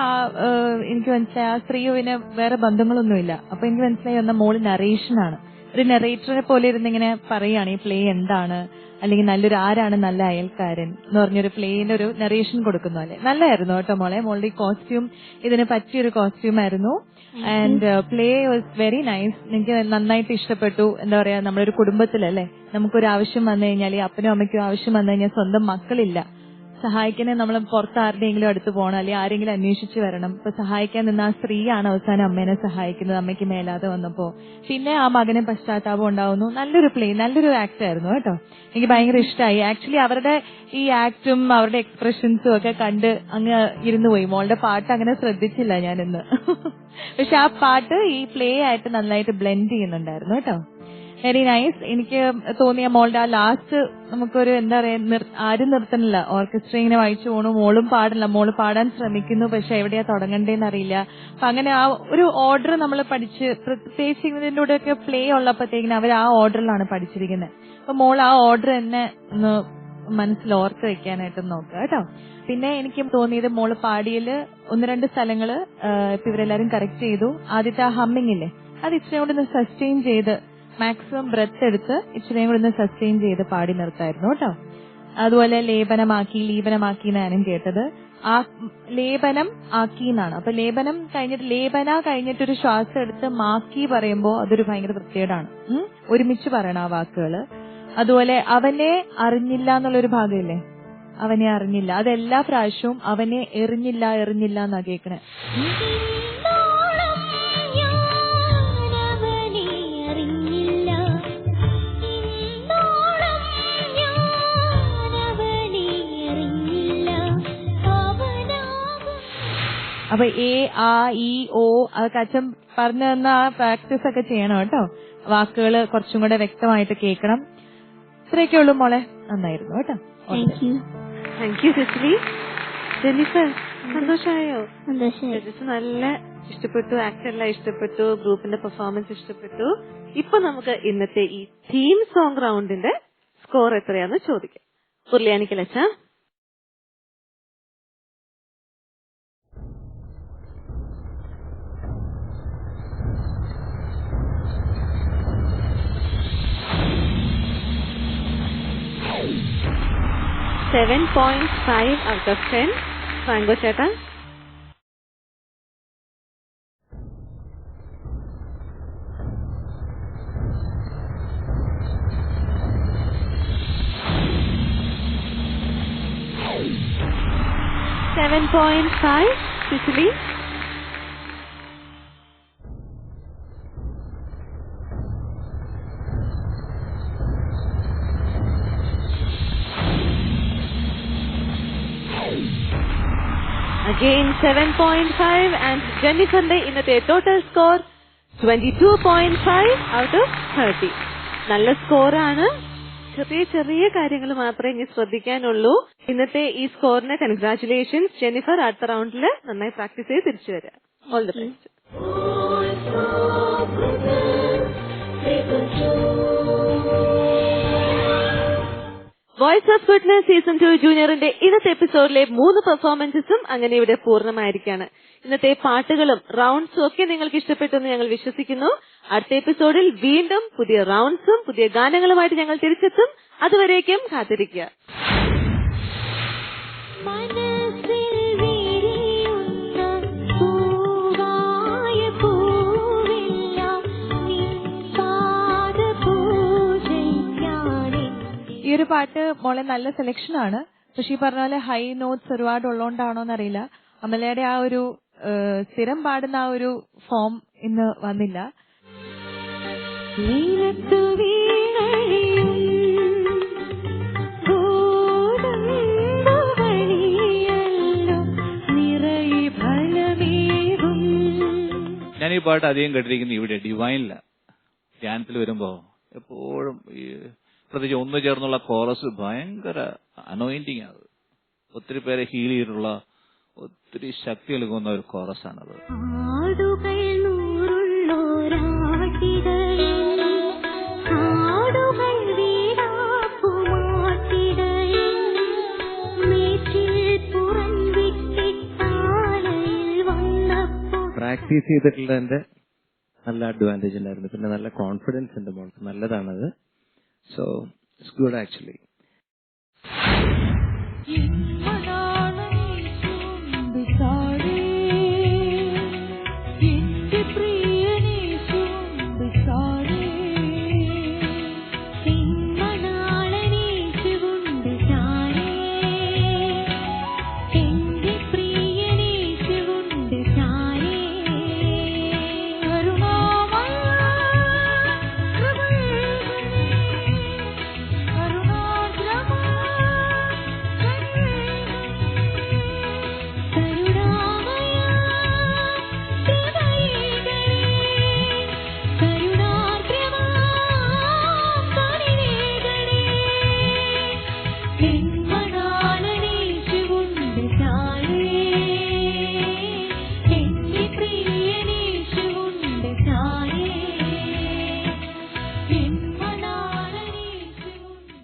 എനിക്ക് മനസ്സിലായി ആ സ്ത്രീ പിന്നെ വേറെ ബന്ധങ്ങളൊന്നുമില്ല. അപ്പൊ എനിക്ക് മനസ്സിലായി വന്ന മോള് നറേഷനാണ്. ഒരു നെറേറ്ററെ പോലെ ഇരുന്നിങ്ങനെ പറയാണ് ഈ പ്ലേ എന്താണ്, അല്ലെങ്കിൽ നല്ലൊരു ആരാണ് നല്ല അയൽക്കാരൻ എന്ന് പറഞ്ഞൊരു പ്ലേന്റെ ഒരു നറേഷൻ കൊടുക്കുന്നു. അല്ലെ, നല്ലതായിരുന്നു കേട്ടോ മോളെ. മോളുടെ ഈ കോസ്റ്റ്യൂം ഇതിന് പറ്റിയൊരു കോസ്റ്റ്യൂം ആയിരുന്നു. And play was very nice. എനിക്ക് നന്നായിട്ട് ഇഷ്ടപ്പെട്ടു. എന്താ പറയാ, നമ്മളൊരു കുടുംബത്തിലല്ലേ നമുക്കൊരു ആവശ്യം വന്നു കഴിഞ്ഞാൽ, അപ്പനും അമ്മയ്ക്കും ആവശ്യം വന്നു കഴിഞ്ഞാൽ സ്വന്തം മക്കളില്ല, സഹായിക്കാനെ നമ്മൾ പുറത്ത് ആരുടെയെങ്കിലും അടുത്ത് പോകണം, അല്ലെങ്കിൽ ആരെങ്കിലും അന്വേഷിച്ച് വരണം. ഇപ്പൊ സഹായിക്കാൻ നിന്ന ആ സ്ത്രീയാണ് അവസാനം അമ്മേനെ സഹായിക്കുന്നത്, അമ്മയ്ക്ക് മേലാതെ വന്നപ്പോ. പിന്നെ ആ മകന് പശ്ചാത്താപം ഉണ്ടാവുന്നു. നല്ലൊരു പ്ലേ, നല്ലൊരു ആക്ട് ആയിരുന്നു കേട്ടോ. എനിക്ക് ഭയങ്കര ഇഷ്ടമായി. ആക്ച്വലി അവരുടെ ഈ ആക്ടും അവരുടെ എക്സ്പ്രഷൻസും ഒക്കെ കണ്ട് അങ്ങ് ഇരുന്നു പോയി. മോളുടെ പാട്ട് അങ്ങനെ ശ്രദ്ധിച്ചില്ല ഞാനിന്ന്. പക്ഷെ ആ പാട്ട് ഈ പ്ലേ ആയിട്ട് നന്നായിട്ട് ബ്ലെൻഡ് ചെയ്യുന്നുണ്ടായിരുന്നു കേട്ടോ. Very nice. എനിക്ക് തോന്നിയ മോളുടെ ആ ലാസ്റ്റ് നമുക്കൊരു എന്താ പറയാ, ആരും നിർത്തണില്ല, ഓർക്കസ്ട്ര ഇങ്ങനെ വായിച്ചു പോണു, മോളും പാടില്ല, മോള് പാടാൻ ശ്രമിക്കുന്നു, പക്ഷെ എവിടെയാ തുടങ്ങണ്ടേന്ന് അറിയില്ല. അപ്പൊ അങ്ങനെ ആ ഒരു ഓർഡർ നമ്മൾ പഠിച്ച്, പ്രത്യേകിച്ച് ഇതിന്റെ കൂടെ ഒക്കെ പ്ലേ ഉള്ളപ്പോഴത്തേക്കിനും അവർ ആ ഓർഡറിലാണ് പഠിച്ചിരിക്കുന്നത്. അപ്പൊ മോൾ ആ ഓർഡർ തന്നെ ഒന്ന് മനസ്സിൽ ഓർത്ത് വെക്കാനായിട്ട് നോക്കുക കേട്ടോ. പിന്നെ എനിക്ക് തോന്നിയത് മോള് പാടിയല് 1-2 സ്ഥലങ്ങള് ഇപ്പൊ ഇവരെല്ലാരും കറക്റ്റ് ചെയ്തു. ആദ്യത്തെ ആ ഹമ്മിങ് ഇല്ലേ, അത് ഇച്ചിരി കൂടെ ഒന്ന് സസ്റ്റെയിൻ ചെയ്ത്, മാക്സിമം ബ്രെത്ത് എടുത്ത് ഇച്ചിരിയും കൂടെ ഒന്ന് സസ്റ്റെയിൻ ചെയ്ത് പാടി നിർത്തായിരുന്നു കേട്ടോ. അതുപോലെ ലീപനമാക്കി ഞാനും കേട്ടത്. ആ ലേപനം ആക്കി എന്നാണ്. അപ്പൊ ലേപനം കഴിഞ്ഞിട്ട് ലേപന കഴിഞ്ഞിട്ടൊരു ശ്വാസം എടുത്ത് മാക്കി പറയുമ്പോ അതൊരു ഭയങ്കര പ്രത്യേകമാണ്. ഒരുമിച്ച് പറയണം ആ വാക്കുകള്. അതുപോലെ അവനെ അറിഞ്ഞില്ല എന്നുള്ളൊരു ഭാഗമില്ലേ, അവനെ അറിഞ്ഞില്ല, അതെല്ലാ പ്രാവശ്യവും അവനെ എറിഞ്ഞില്ല എന്നാ കേൾക്കണേ. അപ്പൊ എ ആ ഇ ഓ അതൊക്കെ അച്ഛൻ പറഞ്ഞു തന്ന ആ പ്രാക്ടീസ് ഒക്കെ ചെയ്യണം കേട്ടോ. വാക്കുകൾ കുറച്ചും കൂടെ വ്യക്തമായിട്ട് കേൾക്കണം. ഇത്രയൊക്കെ ഉള്ളൂ മോളെ, നന്നായിരുന്നു കേട്ടോ. Thank you Cicily. ജെന്നിഫർ, സന്തോഷമായോ? നല്ല ഇഷ്ടപ്പെട്ടു, ആക്ട് എല്ലാം ഇഷ്ടപ്പെട്ടു, ഗ്രൂപ്പിന്റെ പെർഫോമൻസ് ഇഷ്ടപ്പെട്ടു. ഇപ്പൊ നമുക്ക് ഇന്നത്തെ ഈ തീം സോങ് റൗണ്ടിന്റെ സ്കോർ എത്രയാന്ന് ചോദിക്കാം. ഉരുളിയാനിക്കലച്ച. $7.5 out of 10. ഫ്രാങ്കോ ചേട്ടാ? $7.5. സിസിലി? Again 7.5 and ജെന്നിഫറിന്റെ ഇന്നത്തെ ടോട്ടൽ സ്കോർ 22.5 out of 30. നല്ല സ്കോറാണ്. ചെറിയ കാര്യങ്ങൾ മാത്രമേ ഇനി ശ്രദ്ധിക്കാനുള്ളൂ. ഇന്നത്തെ ഈ സ്കോറിന് കൺഗ്രാറ്റുലേഷൻസ്. ജെന്നിഫർ അടുത്ത റൗണ്ടിൽ നന്നായി പ്രാക്ടീസ് ചെയ്ത് തിരിച്ചു വരാം. All the best. Voice of goodness season 2 ജൂനിയറിന്റെ ഇന്നത്തെ എപ്പിസോഡിലെ 3 പെർഫോമൻസസും അങ്ങനെ ഇവിടെ പൂർണ്ണമായിരിക്കുകയാണ്. ഇന്നത്തെ പാട്ടുകളും റൗണ്ട്സും ഒക്കെ നിങ്ങൾക്ക് ഇഷ്ടപ്പെട്ടെന്ന് ഞങ്ങൾ വിശ്വസിക്കുന്നു. അടുത്ത എപ്പിസോഡിൽ വീണ്ടും പുതിയ റൗണ്ട്സും പുതിയ ഗാനങ്ങളുമായിട്ട് ഞങ്ങൾ തിരിച്ചെത്തും. അതുവരേക്കും കാത്തിരിക്കുക. ഈ ഒരു പാട്ട് മോളെ നല്ല സെലക്ഷൻ ആണ്. പക്ഷെ ഈ പറഞ്ഞ പോലെ ഹൈ നോട്ട്സ് ഒരുപാട് ഉള്ളതുകൊണ്ടാണോന്നറിയില്ല, അമലയുടെ ആ ഒരു സ്ഥിരം പാടുന്ന ആ ഒരു ഫോം ഇന്ന് വന്നില്ല. ഞാൻ ഈ പാട്ട് അധികം കേട്ടിരിക്കുന്നത് ഇവിടെ ഡിവൈനില്ല. ധ്യാനത്തിൽ വരുമ്പോ എപ്പോഴും ഈ പ്രത്യേകിച്ച് ഒന്ന് ചേർന്നുള്ള കോറസ് ഭയങ്കര അനോയിന്റിങ് ആണ്. ഒത്തിരി പേരെ ഹീൽ ചെയ്തിട്ടുള്ള ഒത്തിരി ശക്തി നൽകുന്ന ഒരു കോറസ് ആണത്. പ്രാക്ടീസ് ചെയ്തിട്ടുള്ളതിന്റെ നല്ല അഡ്വാൻറ്റേജ് ഉണ്ടായിരുന്നു. പിന്നെ നല്ല കോൺഫിഡൻസ് ഉണ്ട് മോൾക്ക്, നല്ലതാണത്. So it's good actually.